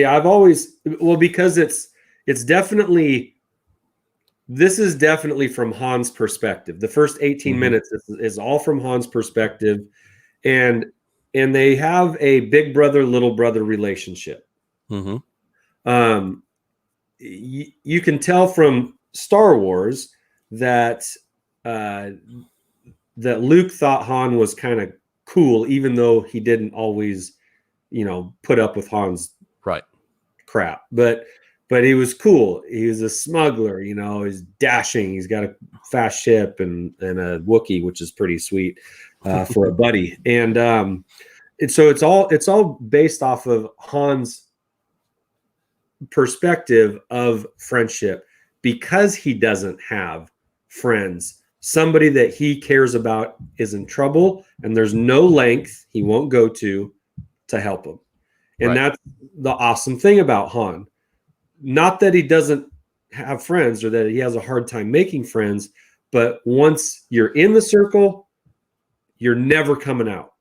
I've always, because it's definitely, this is definitely from Han's perspective. The first 18 minutes is all from Han's perspective, and they have a big brother, little brother relationship. You can tell from Star Wars that that Luke thought Han was kind of cool, even though he didn't always, put up with Han's crap. But he was cool. He was a smuggler. He's dashing. He's got a fast ship and a Wookiee, which is pretty sweet for a buddy. And so it's all based off of Han's perspective of friendship, because he doesn't have friends. Somebody that he cares about is in trouble, and there's no length he won't go to help him. And that's the awesome thing about Han. Not that he doesn't have friends or that he has a hard time making friends, but once you're in the circle, you're never coming out.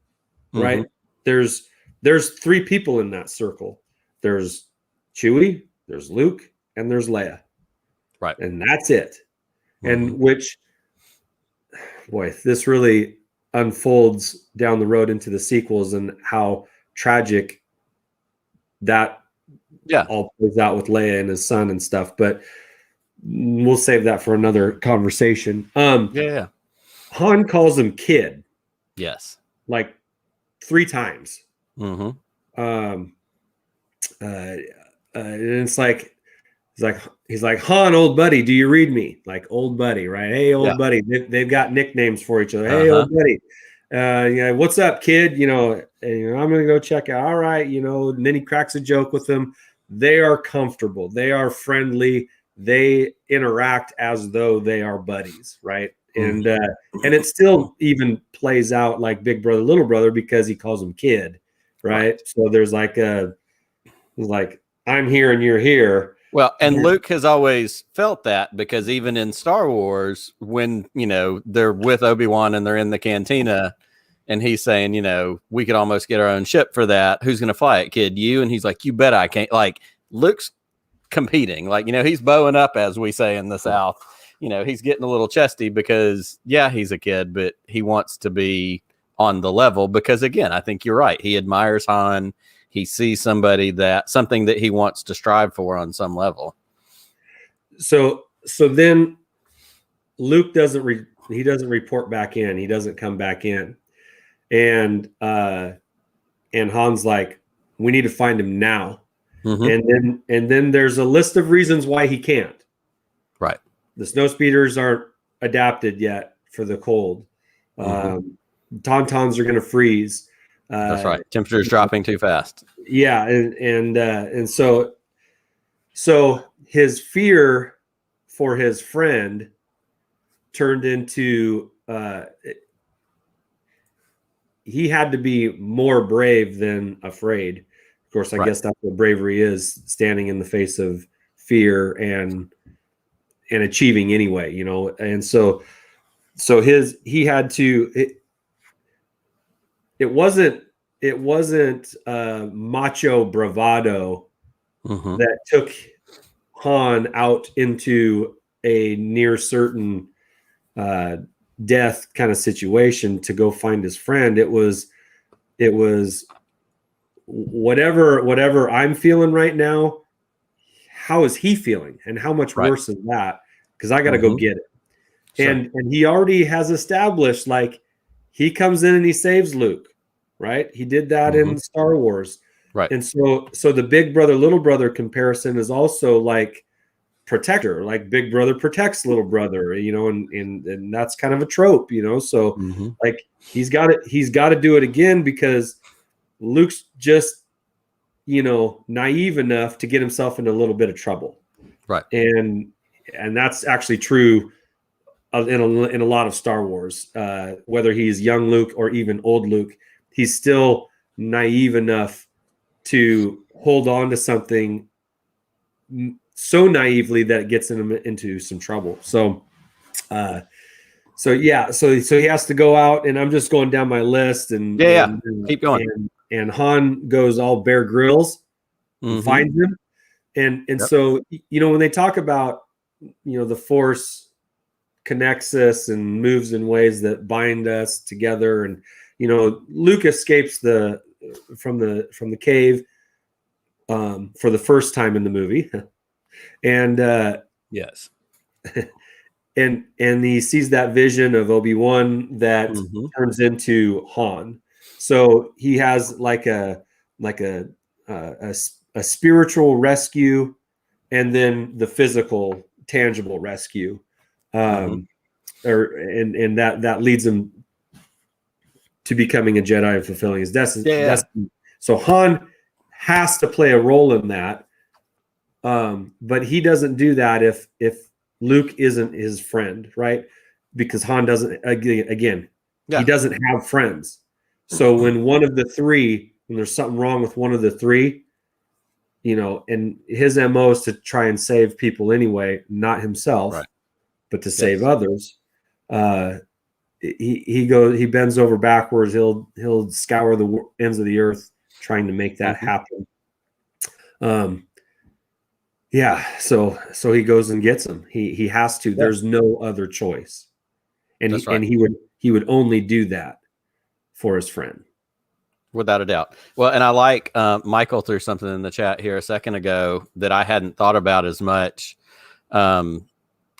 Right? There's 3 people in that circle. There's Chewie, there's Luke, and there's Leia. Right. And that's it. And which, boy, this really unfolds down the road into the sequels and how tragic that all plays out with Leia and his son and stuff. But we'll save that for another conversation. Han calls him kid. Yes. Like 3 times. And it's like, he's like, Han, old buddy, do you read me? Like, old buddy, right? Hey, old buddy. They've got nicknames for each other. Hey, old buddy. What's up, kid? And, I'm going to go check out. All right. And then he cracks a joke with them. They are comfortable. They are friendly. They interact as though they are buddies. Right. And it still even plays out like big brother, little brother, because he calls him kid. Right. So there's like I'm here and you're here. Well, and Luke has always felt that, because even in Star Wars, when, they're with Obi-Wan and they're in the cantina and he's saying, we could almost get our own ship for that. Who's going to fly it, kid? You? And he's like, you bet I can't. Like, Luke's competing. Like, he's bowing up, as we say in the South. He's getting a little chesty because, he's a kid, but he wants to be on the level because, again, I think you're right. He admires Han. He sees something that he wants to strive for on some level. So then Luke doesn't report back in. He doesn't come back in. And Han's like, we need to find him now. And then there's a list of reasons why he can't. Right. The snowspeeders aren't adapted yet for the cold. Tauntauns are going to freeze. That's right. Temperature's dropping too fast. Yeah, and so his fear for his friend turned into he had to be more brave than afraid. Of course, I guess that's what bravery is: standing in the face of fear and achieving anyway. And so he had to. It wasn't macho bravado that took Han out into a near certain death kind of situation to go find his friend. It was whatever I'm feeling right now. How is he feeling, and how much worse is that? Because I got to go get it. Sure. And he already has established, like, he comes in and he saves Luke. Right. He did that in Star Wars. Right. And so the big brother, little brother comparison is also like, protector, like big brother protects little brother, you know, and that's kind of a trope, you know. So like he's got to do it again because Luke's just, you know, naive enough to get himself into a little bit of trouble. Right. And that's actually true in a lot of Star Wars, whether he's young Luke or even old Luke, he's still naive enough to hold on to something so naively that it gets him into some trouble. So he has to go out, and I'm just going down my list, and keep going. And Han goes all Bear Grylls and finds him, and so, you know, when they talk about, you know, the Force connects us and moves in ways that bind us together, and, you know, Luke escapes from the cave for the first time in the movie. And yes, and he sees that vision of Obi-Wan that turns into Han. So he has like a spiritual rescue, and then the physical, tangible rescue, and that leads him to becoming a Jedi and fulfilling his destiny. So Han has to play a role in that. But he doesn't do that if Luke isn't his friend, right? Because Han doesn't, again, he doesn't have friends. So when when there's something wrong with one of the three, you know, and his MO is to try and save people anyway, not himself, but to save others. He bends over backwards. He'll scour the ends of the earth trying to make that happen. So he goes and gets him. He has to. There's no other choice, and he would only do that for his friend, without a doubt. Well, and I like Michael threw something in the chat here a second ago that I hadn't thought about as much. And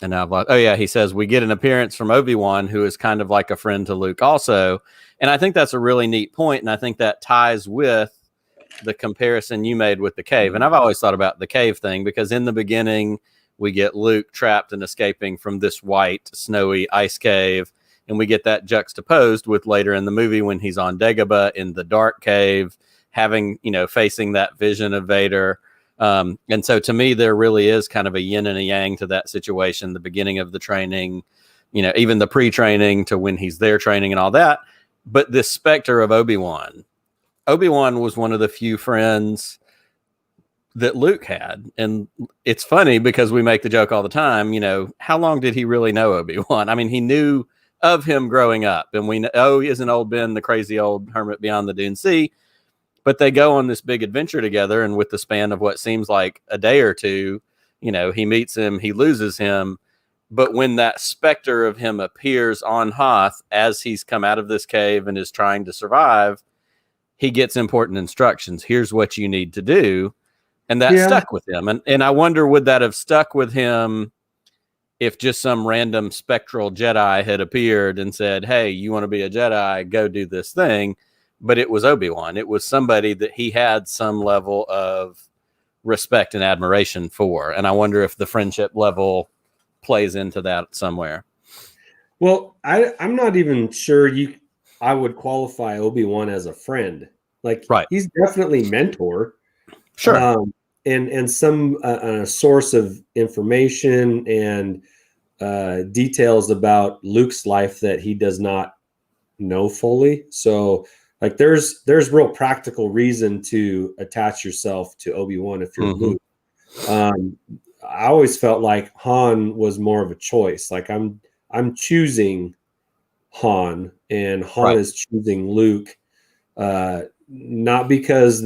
I've like, he says we get an appearance from Obi-Wan, who is kind of like a friend to Luke also, and I think that's a really neat point, and I think that ties with the comparison you made with the cave. And I've always thought about the cave thing because in the beginning we get Luke trapped and escaping from this white snowy ice cave, and we get that juxtaposed with later in the movie when he's on Dagobah in the dark cave, having, you know, facing that vision of Vader. And so to me there really is kind of a yin and a yang to that situation, the beginning of the training, you know, even the pre-training to when he's there training and all that. But this specter of Obi-Wan was one of the few friends that Luke had. And it's funny because we make the joke all the time, you know, how long did he really know Obi-Wan? I mean, he knew of him growing up, and we know, isn't old Ben the crazy old hermit beyond the Dune Sea? But they go on this big adventure together, and with the span of what seems like a day or two, you know, he meets him, he loses him. But when that specter of him appears on Hoth as he's come out of this cave and is trying to survive, he gets important instructions. Here's what you need to do. And that stuck with him. And I wonder, would that have stuck with him if just some random spectral Jedi had appeared and said, hey, you want to be a Jedi, go do this thing. But it was Obi-Wan. It was somebody that he had some level of respect and admiration for. And I wonder if the friendship level plays into that somewhere. Well, I'm not even sure I would qualify Obi-Wan as a friend. Like, he's definitely mentor. Sure. And some a source of information and details about Luke's life that he does not know fully. So like there's real practical reason to attach yourself to Obi-Wan if you're Luke. I always felt like Han was more of a choice. Like I'm choosing Han, and Han is choosing Luke, not because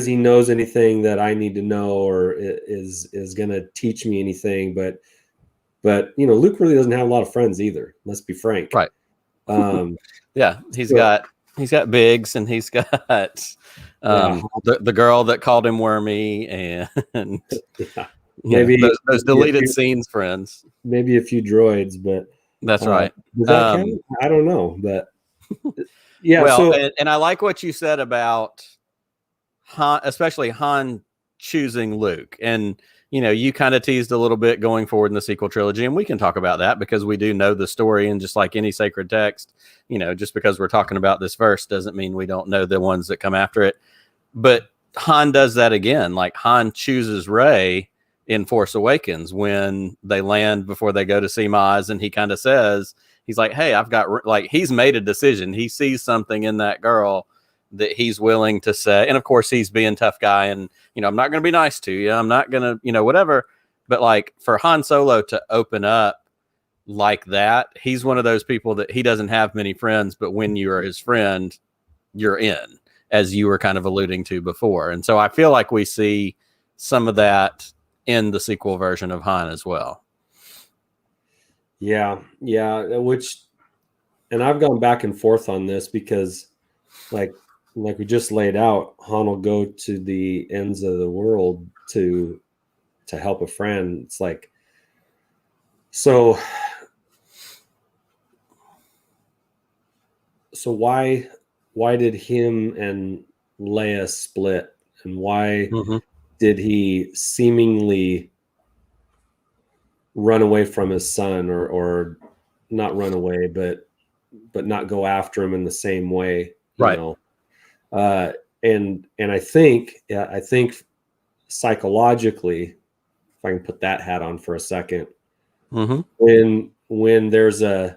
he knows anything that I need to know or is going to teach me anything, but you know, Luke really doesn't have a lot of friends either. Let's be frank. Right. He's got Biggs, and he's got the girl that called him Wormy, and maybe those deleted scenes friends. Maybe a few droids, but that's right. Does that count? I don't know, but and I like what you said about Han, especially Han choosing Luke. And, you kind of teased a little bit going forward in the sequel trilogy, and we can talk about that because we do know the story. And just like any sacred text, just because we're talking about this verse doesn't mean we don't know the ones that come after it. But Han does that again. Like, Han chooses Rey in Force Awakens when they land before they go to see Maz, and he kind of says, he's like, hey, he's made a decision. He sees something in that girl that he's willing to say. And of course he's being tough guy and, I'm not going to be nice to you. I'm not going to, whatever. But like, for Han Solo to open up like that, he's one of those people that he doesn't have many friends, but when you are his friend, you're in, as you were kind of alluding to before. And so I feel like we see some of that in the sequel version of Han as well. Yeah. And I've gone back and forth on this because like we just laid out, Han will go to the ends of the world to help a friend. It's like, so why did him and Leia split, and why did he seemingly run away from his son, or not run away, but not go after him in the same way, right? And I think psychologically, if I can put that hat on for a second, when there's an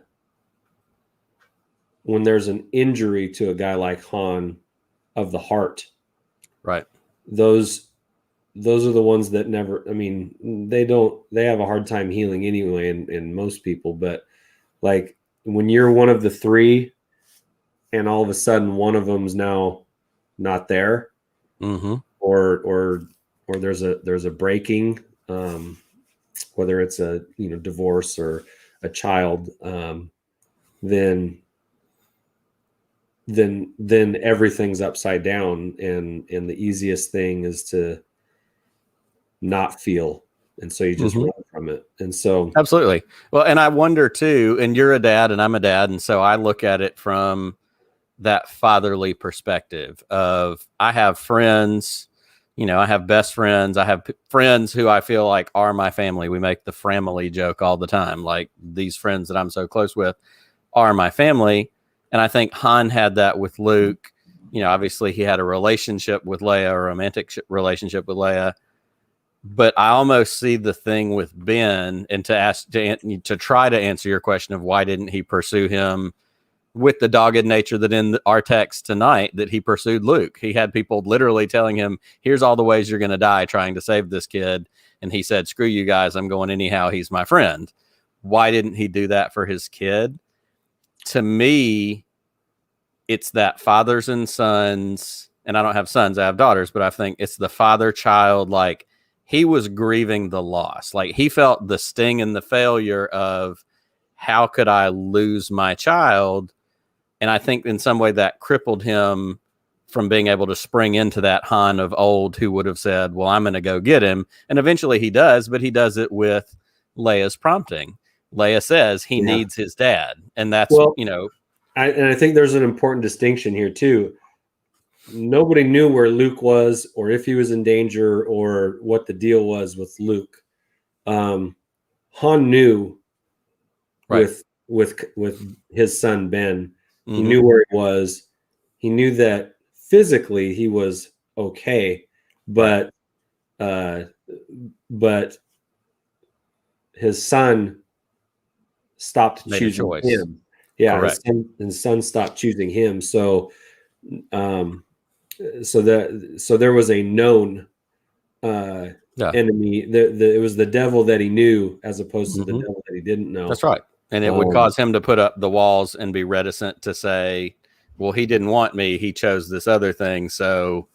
injury to a guy like Han of the heart, right? Those are the ones that never, I mean, they have a hard time healing anyway in most people, but like when you're one of the three and all of a sudden one of them's now not there, or there's a breaking, whether it's a divorce or a child, then everything's upside down, and the easiest thing is to not feel, and so you just run from it. And so absolutely. Well, and I wonder too, and you're a dad and I'm a dad, and so I look at it from that fatherly perspective of, I have friends, I have best friends, I have friends who I feel like are my family. We make the family joke all the time, like these friends that I'm so close with are my family. And I think Han had that with Luke. Obviously he had a relationship with Leia, a romantic relationship with Leia. But I almost see the thing with Ben, and to try to answer your question of why didn't he pursue him with the dogged nature that in our text tonight, that he pursued Luke. He had people literally telling him, here's all the ways you're going to die trying to save this kid. And he said, screw you guys, I'm going anyhow. He's my friend. Why didn't he do that for his kid? To me, it's that fathers and sons, and I don't have sons, I have daughters, but I think it's the father-child, like he was grieving the loss. Like he felt the sting and the failure of, how could I lose my child? And I think in some way that crippled him from being able to spring into that Han of old who would have said, well, I'm going to go get him. And eventually he does, but he does it with Leia's prompting. Leia says he needs his dad. And that's, I think there's an important distinction here too. Nobody knew where Luke was, or if he was in danger, or what the deal was with Luke. Han knew, right, with his son Ben. He knew where he was. He knew that physically he was okay, but his son stopped choosing him. Yeah, his son stopped choosing him. So so there was a known enemy. It was the devil that he knew, as opposed to the devil that he didn't know. That's right. And it would cause him to put up the walls and be reticent to say, well, he didn't want me. He chose this other thing. So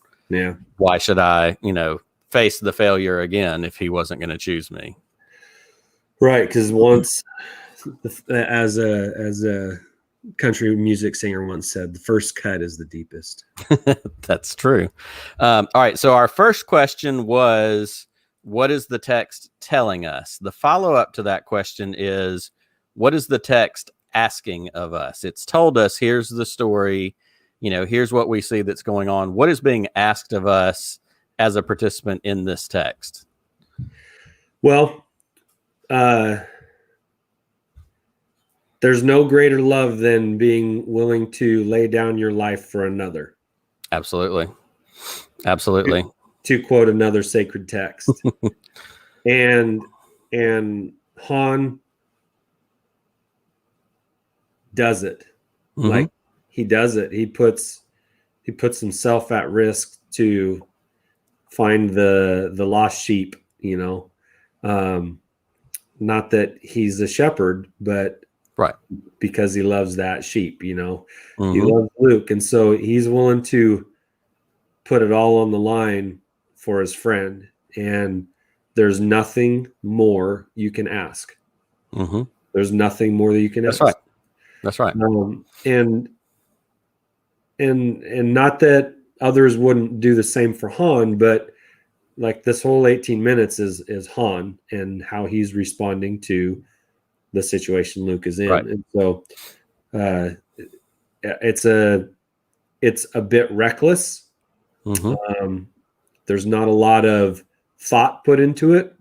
why should I, face the failure again if he wasn't going to choose me? Right. Because once, as a country music singer once said, the first cut is the deepest. That's true. All right. So our first question was, what is the text telling us? The follow-up to that question is, what is the text asking of us? It's told us, here's the story, here's what we see that's going on. What is being asked of us as a participant in this text? Well, there's no greater love than being willing to lay down your life for another. Absolutely. Absolutely. To quote another sacred text. and Han does it. Mm-hmm. Like, he does it. He puts himself at risk to find the lost sheep, not that he's a shepherd, but right, because he loves that sheep, he Mm-hmm. loves Luke. And so he's willing to put it all on the line for his friend. And there's nothing more you can ask. Mm-hmm. There's nothing more that you can ask. Right. That's right. And not that others wouldn't do the same for Han, but like this whole 18 minutes is Han and how he's responding to the situation Luke is in. Right. And so it's a bit reckless. Mm-hmm. There's not a lot of thought put into it.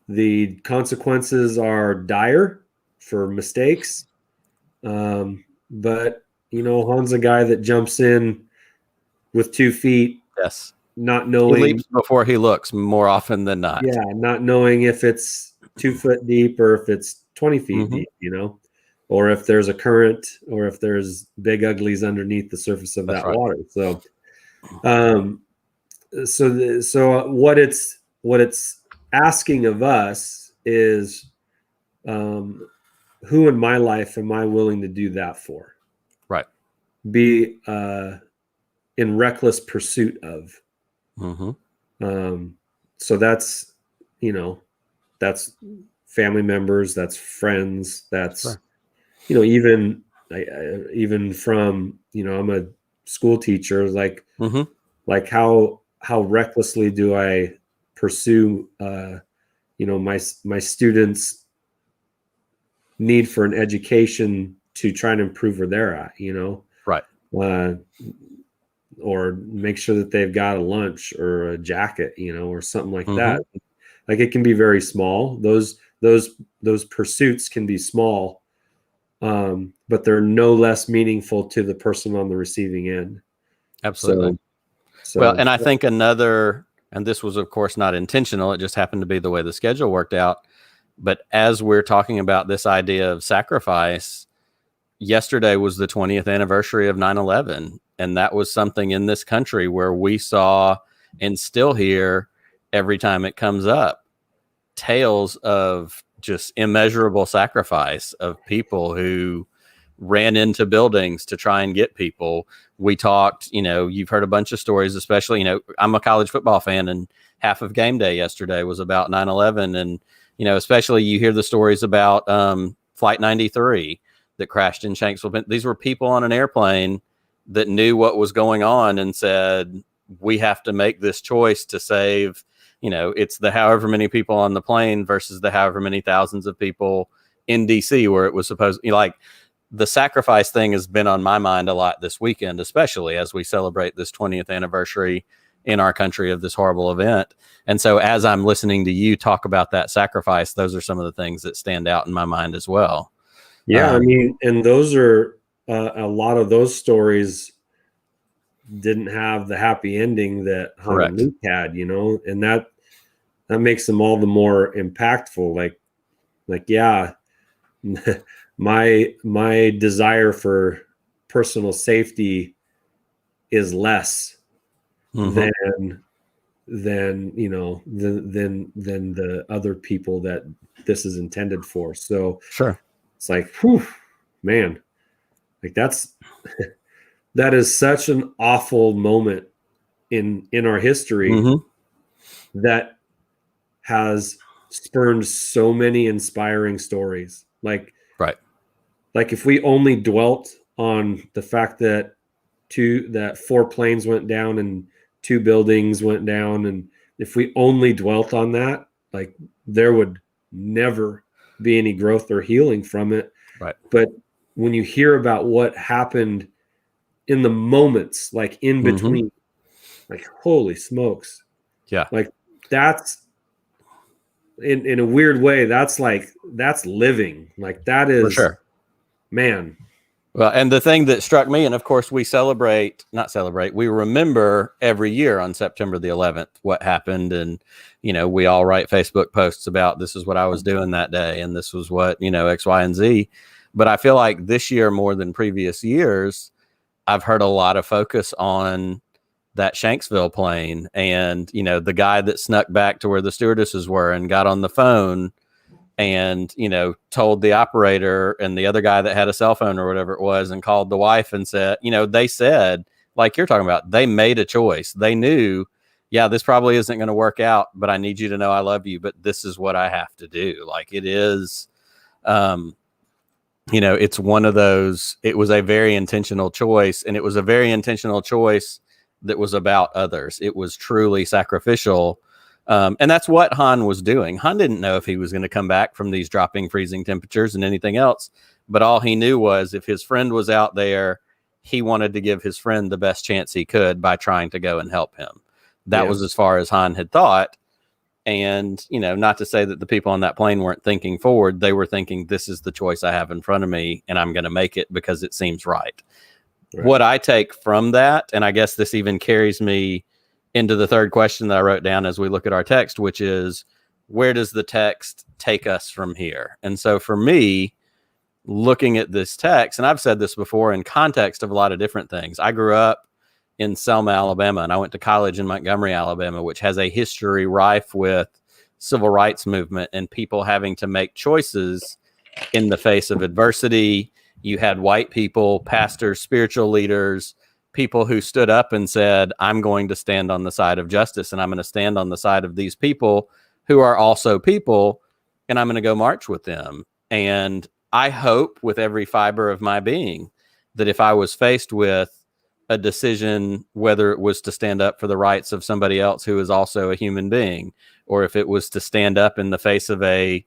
The consequences are dire for mistakes. But Han's a guy that jumps in with 2 feet. Yes. Not knowing. He leaps before he looks more often than not. Yeah. Not knowing if it's 2 foot deep or if it's 20 feet Mm-hmm. deep, or if there's a current or if there's big uglies underneath the surface of that water. So, so what it's asking of us is, who in my life am I willing to do that for? Right. Be in reckless pursuit of. Mm-hmm. So that's that's family members, that's friends, that's sure. Even from I'm a school teacher, like mm-hmm. like how recklessly do I pursue my students' need for an education to try and improve where they're at, right, or make sure that they've got a lunch or a jacket, or something like mm-hmm. that. Like, it can be very small. Those pursuits can be small, but they're no less meaningful to the person on the receiving end. Absolutely. So well, and I think and this was of course not intentional, it just happened to be the way the schedule worked out. But as we're talking about this idea of sacrifice, yesterday was the 20th anniversary of 9/11. And that was something in this country where we saw and still hear every time it comes up tales of just immeasurable sacrifice of people who ran into buildings to try and get people. We talked, you've heard a bunch of stories, especially, I'm a college football fan, and half of game day yesterday was about 9/11. And, especially you hear the stories about Flight 93 that crashed in Shanksville. These were people on an airplane that knew what was going on and said, we have to make this choice to save, it's the however many people on the plane versus the however many thousands of people in DC where it was supposed, like, the sacrifice thing has been on my mind a lot this weekend, especially as we celebrate this 20th anniversary in our country of this horrible event. And so as I'm listening to you talk about that sacrifice, those are some of the things that stand out in my mind as well. Yeah. And those are a lot of those stories didn't have the happy ending that Han and Luke had, and that makes them all the more impactful. Like, yeah, my desire for personal safety is less than the other people that this is intended for. So sure, it's like, whew, man, like that is such an awful moment in our history that has spurned so many inspiring stories. Like if we only dwelt on the fact that 4 planes went down and 2 buildings went down, and if we only dwelt on that, like, there would never be any growth or healing from it. Right. But when you hear about what happened in the moments, like in between, Like, holy smokes. Yeah. Like, that's in a weird way, that's living. Like, that is, For sure. man. Well, and the thing that struck me, and of course we we remember every year on September the 11th what happened. And, we all write Facebook posts about this is what I was doing that day. And this was what, X, Y, and Z. But I feel like this year more than previous years, I've heard a lot of focus on that Shanksville plane and, the guy that snuck back to where the stewardesses were and got on the phone and, told the operator and the other guy that had a cell phone or whatever it was and called the wife and said, they said, like you're talking about, they made a choice. They knew, yeah, this probably isn't going to work out, but I need you to know I love you, but this is what I have to do. Like it is, it's one of those, it was a very intentional choice, and it was a very intentional choice that was about others. It was truly sacrificial. And that's what Han was doing. Han didn't know if he was going to come back from these dropping freezing temperatures and anything else. But all he knew was if his friend was out there, he wanted to give his friend the best chance he could by trying to go and help him. That was as far as Han had thought. And, not to say that the people on that plane weren't thinking forward. They were thinking, this is the choice I have in front of me, and I'm going to make it because it seems right. What I take from that, and I guess this even carries me into the third question that I wrote down as we look at our text, which is, where does the text take us from here? And so for me, looking at this text, and I've said this before in context of a lot of different things. I grew up in Selma, Alabama, and I went to college in Montgomery, Alabama, which has a history rife with civil rights movement and people having to make choices in the face of adversity. You had white people, pastors, spiritual leaders, people who stood up and said, I'm going to stand on the side of justice, and I'm going to stand on the side of these people who are also people, and I'm going to go march with them. And I hope with every fiber of my being that if I was faced with a decision, whether it was to stand up for the rights of somebody else who is also a human being, or if it was to stand up in the face of a,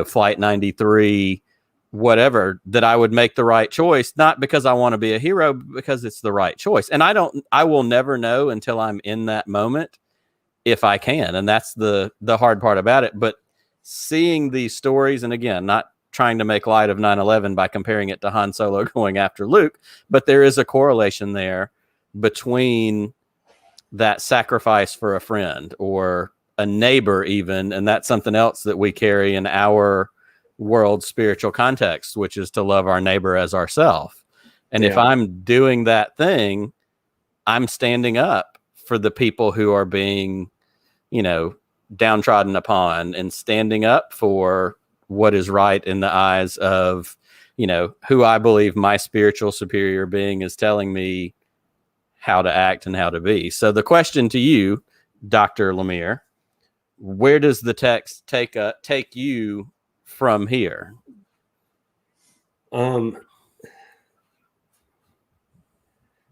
Flight 93, whatever, that I would make the right choice, not because I want to be a hero, but because it's the right choice. And I will never know until I'm in that moment if I can. And that's the hard part about it. But seeing these stories, and again, not trying to make light of 9/11 by comparing it to Han Solo going after Luke, but there is a correlation there between that sacrifice for a friend or a neighbor even. And that's something else that we carry in our world spiritual context, which is to love our neighbor as ourselves. And if I'm doing that thing, I'm standing up for the people who are being, downtrodden upon, and standing up for what is right in the eyes of, who I believe my spiritual superior being is telling me how to act and how to be. So the question to you, Dr. Lemiere, where does the text take you from here?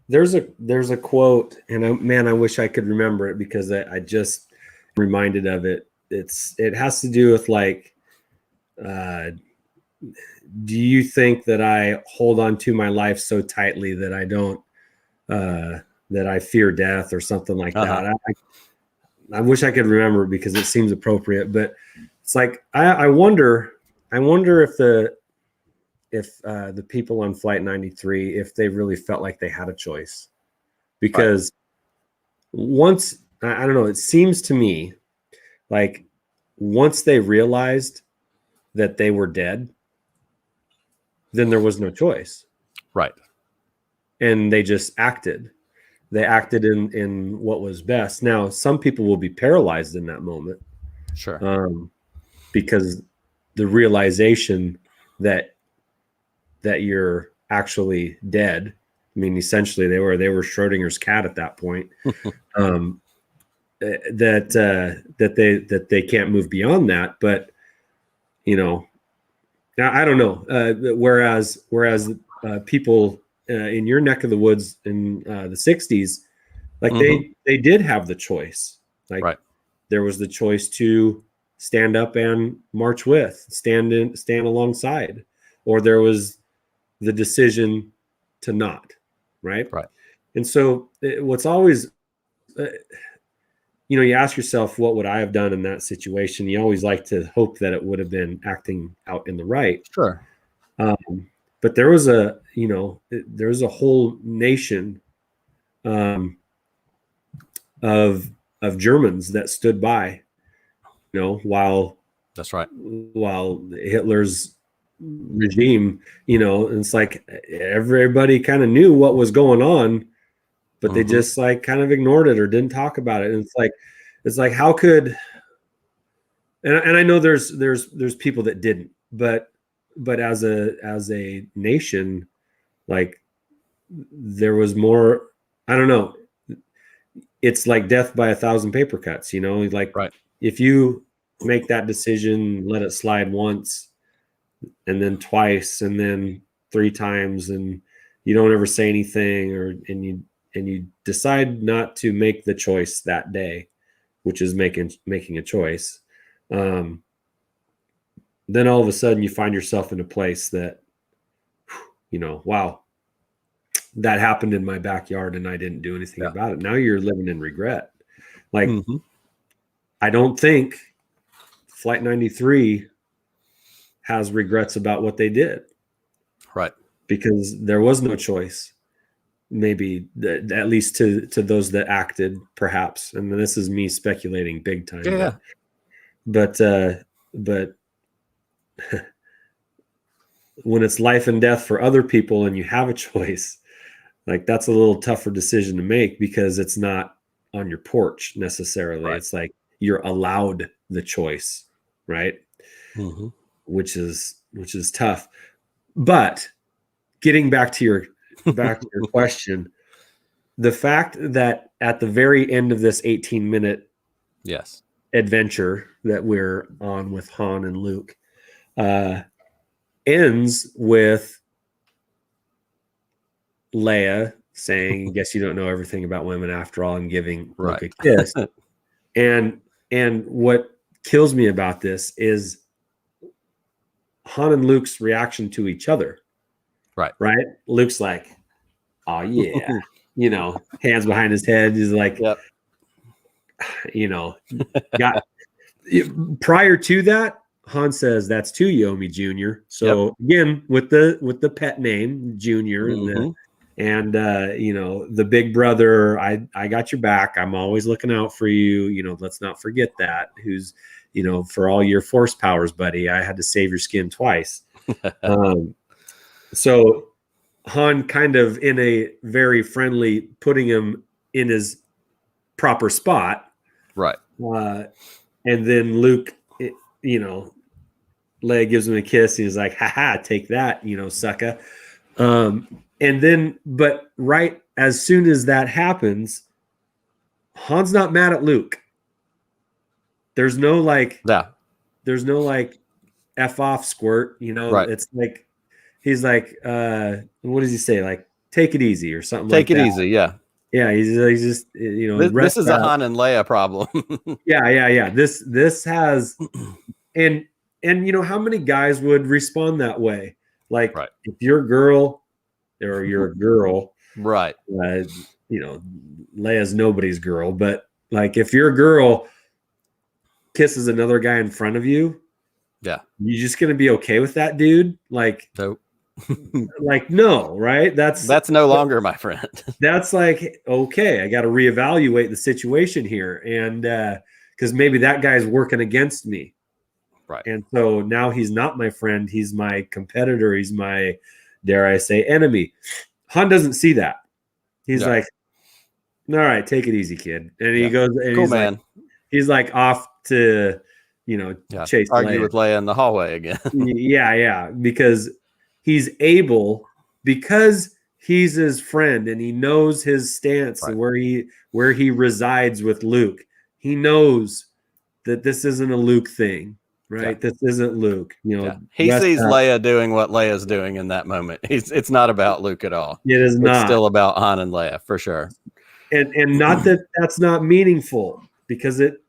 There's a quote, and I wish I could remember it because I just reminded of it. It has to do with like, do you think that I hold on to my life so tightly that I don't, that I fear death or something like that? I wish I could remember it because it seems appropriate, but it's like, I wonder if the people on Flight 93, if they really felt like they had a choice, because once, I don't know, it seems to me like once they realized that they were dead, then there was no choice. Right. And they just acted. They acted in what was best. Now, some people will be paralyzed in that moment. Sure. Because the realization that you're actually dead. I mean, essentially they were Schrodinger's cat at that point. That they can't move beyond that. But now I don't know. Whereas people in your neck of the woods in the 60s, like they did have the choice. Like there was the choice to stand up and march with, stand alongside, or there was the decision to not. Right. Right. And so what's always you ask yourself, what would I have done in that situation? You always like to hope that it would have been acting out in the right. Sure. But there was a whole nation of Germans that stood by, while that's right, while Hitler's regime, and it's like everybody kind of knew what was going on, but they just like kind of ignored it or didn't talk about it. And it's like how could, and I know there's people that didn't, but as a nation, like there was more, I don't know. It's like death by 1,000 paper cuts, like right. If you make that decision, let it slide once and then twice and then 3 times, and you don't ever say anything, and you decide not to make the choice that day, which is making a choice. Then all of a sudden you find yourself in a place that, wow, that happened in my backyard and I didn't do anything about it. Now you're living in regret. Like, I don't think Flight 93 has regrets about what they did. Right. Because there was no choice. Maybe at least to those that acted, perhaps. And this is me speculating big time. Yeah. But when it's life and death for other people and you have a choice, like that's a little tougher decision to make because it's not on your porch necessarily. Right. It's like you're allowed the choice, right? Which is tough. But getting back to your question, the fact that at the very end of this 18-minute adventure that we're on with Han and Luke ends with Leia saying, "Guess you don't know everything about women after all," and giving Luke a kiss. and what kills me about this is Han and Luke's reaction to each other. Right. Luke's like, "Oh yeah," hands behind his head. He's like, prior to that, Han says, "That's to Yomi Jr." So again, with the pet name Junior and the big brother, I got your back. I'm always looking out for you. Let's not forget that. Who's, for all your force powers, buddy, I had to save your skin twice. So Han kind of in a very friendly, putting him in his proper spot. Right. And then Luke, Leia gives him a kiss. He's like, "Ha, take that, sucker." And then, but right as soon as that happens, Han's not mad at Luke. There's no there's no F off squirt, It's like, he's like, what does he say? Like, take it easy or something like that. Take it easy, yeah. Yeah, he's just, this is a Han and Leia problem. Yeah. This has, and how many guys would respond that way? Like, if you're a girl or you're a girl, right? Leia's nobody's girl, but like if your girl kisses another guy in front of you, you just gonna be okay with that, dude? Like, nope. Like, no, right? That's no longer my friend. That's like, okay, I got to reevaluate the situation here, and because maybe that guy's working against me, right? And so now he's not my friend; he's my competitor. He's my, dare I say, enemy. Han doesn't see that. He's like, "All right, take it easy, kid." And he goes, and cool, man. He's like off to, chase, argue with Leia in the hallway again. yeah, because he's able, because he's his friend and he knows his stance and where he resides with Luke. He knows that this isn't a Luke thing, right? This isn't Luke. He sees Leia doing what Leia's doing in that moment. It's not about Luke at all. It is not. It's still about Han and Leia for sure. And not that that's not meaningful, because it,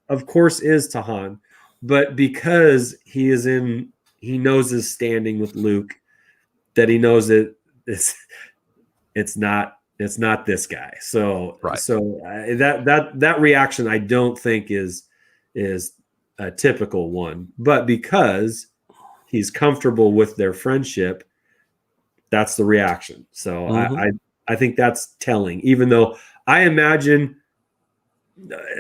of course, is to Han, but because he knows his standing with Luke, that he knows that it's It's not this guy. So Right. that reaction I don't think is a typical one, but because he's comfortable with their friendship, that's the reaction. So I think that's telling, even though I imagine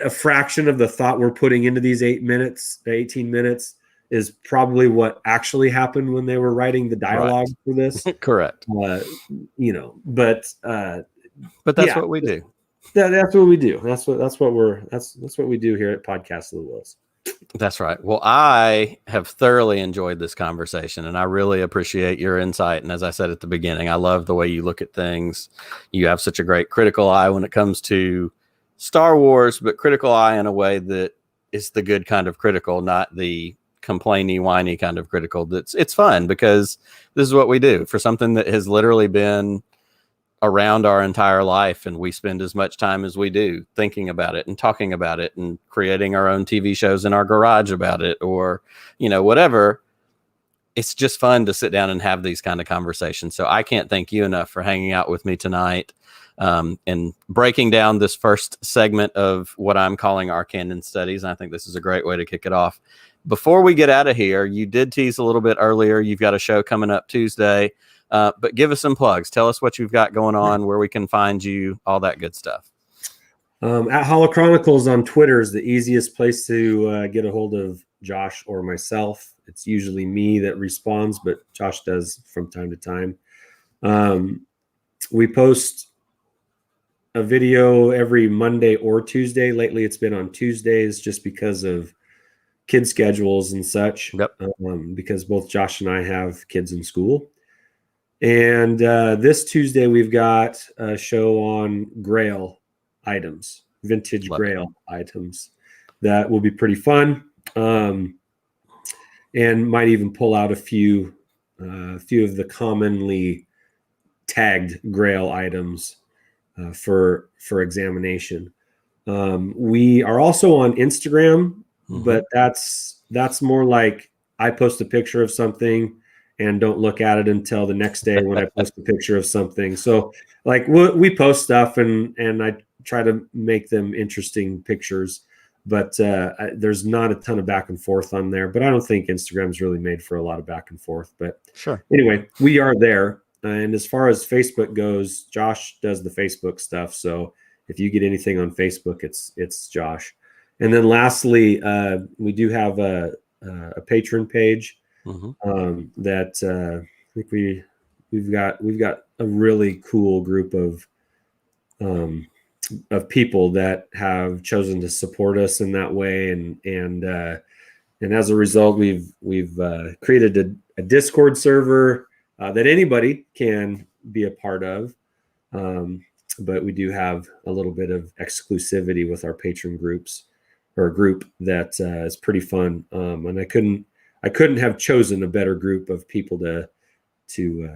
a fraction of the thought we're putting into these 18 minutes is probably what actually happened when they were writing the dialogue for this. Correct. But that's what we do. That's what we do. That's what we do here at Podcast of the Wills. That's right. Well, I have thoroughly enjoyed this conversation, and I really appreciate your insight. And as I said at the beginning, I love the way you look at things. You have such a great critical eye when it comes to Star Wars, but critical eye in a way that is the good kind of critical, not the complainy, whiny kind of critical. It's fun because this is what we do for something that has literally been around our entire life, and we spend as much time as we do thinking about it and talking about it and creating our own TV shows in our garage about it, or whatever. It's just fun to sit down and have these kind of conversations. So I can't thank you enough for hanging out with me tonight and breaking down this first segment of what I'm calling our canon studies. And I think this is a great way to kick it off. Before we get out of here, you did tease a little bit earlier. You've got a show coming up Tuesday. But give us some plugs. Tell us what you've got going on, where we can find you, all that good stuff. At Holochronicles on Twitter is the easiest place to get a hold of Josh or myself. It's usually me that responds, but Josh does from time to time. We post a video every Monday or Tuesday. Lately, it's been on Tuesdays just because of kid schedules and such. Yep. Because both Josh and I have kids in school. And this Tuesday, we've got a show on Grail items, vintage Grail items. That will be pretty fun, and might even pull out a few of the commonly tagged Grail items for examination. We are also on Instagram, but that's more like I post a picture of something and don't look at it until the next day when I post a picture of something. So like we post stuff and I try to make them interesting pictures, but there's not a ton of back and forth on there, but I don't think Instagram's really made for a lot of back and forth, but sure. Anyway, we are there. And as far as Facebook goes, Josh does the Facebook stuff. So if you get anything on Facebook, it's Josh. And then lastly, we do have a patron page. That I think we've got a really cool group of people that have chosen to support us in that way, and as a result, we've created a Discord server that anybody can be a part of, but we do have a little bit of exclusivity with our patron groups, or a group that is pretty fun, and I couldn't have chosen a better group of people to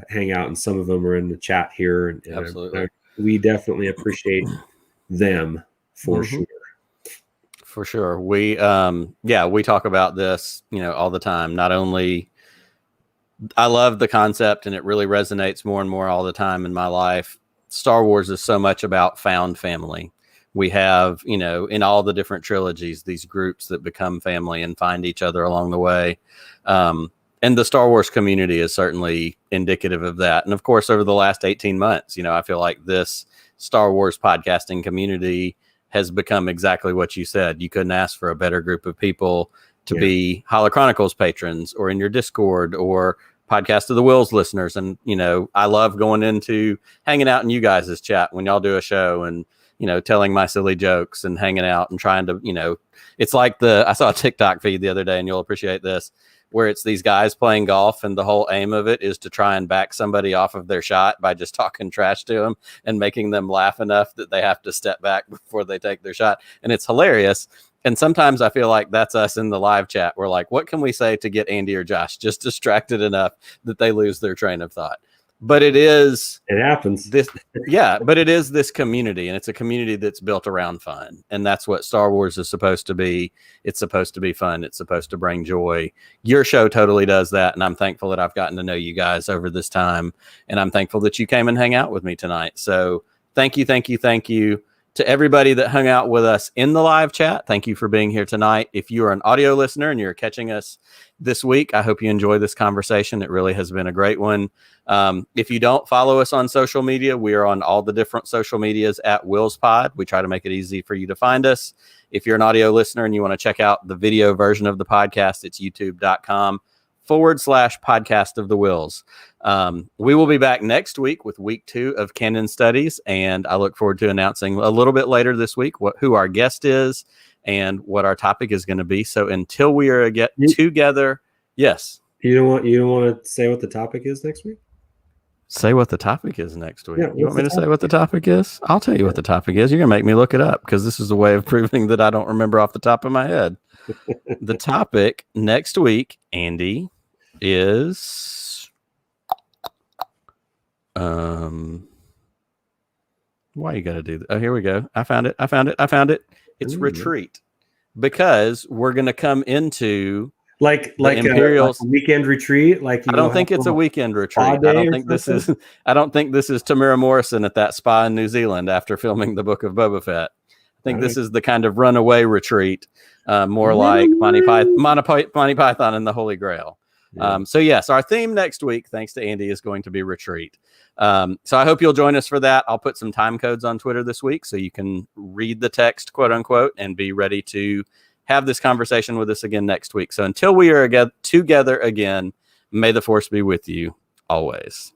hang out, and some of them are in the chat here, and absolutely, we definitely appreciate them for sure. For sure, we talk about this, all the time. Not only I love the concept, and it really resonates more and more all the time in my life. Star Wars is so much about found family. We have, in all the different trilogies, these groups that become family and find each other along the way. And the Star Wars community is certainly indicative of that. And of course, over the last 18 months, I feel like this Star Wars podcasting community has become exactly what you said. You couldn't ask for a better group of people to be Holochronicles patrons, or in your Discord, or Podcast of the Wills listeners. And, I love going into hanging out in you guys' chat when y'all do a show, and telling my silly jokes and hanging out and trying to, it's like I saw a TikTok feed the other day, and you'll appreciate this, where it's these guys playing golf, and the whole aim of it is to try and back somebody off of their shot by just talking trash to them and making them laugh enough that they have to step back before they take their shot. And it's hilarious. And sometimes I feel like that's us in the live chat. We're like, what can we say to get Andy or Josh just distracted enough that they lose their train of thought? But it happens. But it is this community, and it's a community that's built around fun. And that's what Star Wars is supposed to be. It's supposed to be fun. It's supposed to bring joy. Your show totally does that. And I'm thankful that I've gotten to know you guys over this time. And I'm thankful that you came and hang out with me tonight. So thank you to everybody that hung out with us in the live chat. Thank you for being here tonight. If you are an audio listener and you're catching us this week, I hope you enjoy this conversation. It really has been a great one. If you don't follow us on social media, we are on all the different social medias at WillsPod. We try to make it easy for you to find us. If you're an audio listener and you want to check out the video version of the podcast, it's youtube.com/podcast of the Wills. We will be back next week with week 2 of Canon studies, and I look forward to announcing a little bit later this week who our guest is and what our topic is going to be. So until we are together, yes. You don't want to say what the topic is next week? Say what the topic is next week. Yeah, you want me to say what the topic is? I'll tell you what the topic is. You're going to make me look it up because this is a way of proving that I don't remember off the top of my head. The topic next week, Andy, is why you gotta do that? Oh, here we go. I found it. It's retreat, because we're gonna come into like Imperials a weekend retreat. Like, I don't think it's a weekend retreat. I don't think this is Tamara Morrison at that spa in New Zealand after filming the Book of Boba Fett. I think this is the kind of runaway retreat, more like Monty Python and the Holy Grail. Yeah. So yes, our theme next week, thanks to Andy, is going to be retreat. So I hope you'll join us for that. I'll put some time codes on Twitter this week so you can read the text, quote unquote, and be ready to have this conversation with us again next week. So until we are together again, may the Force be with you always.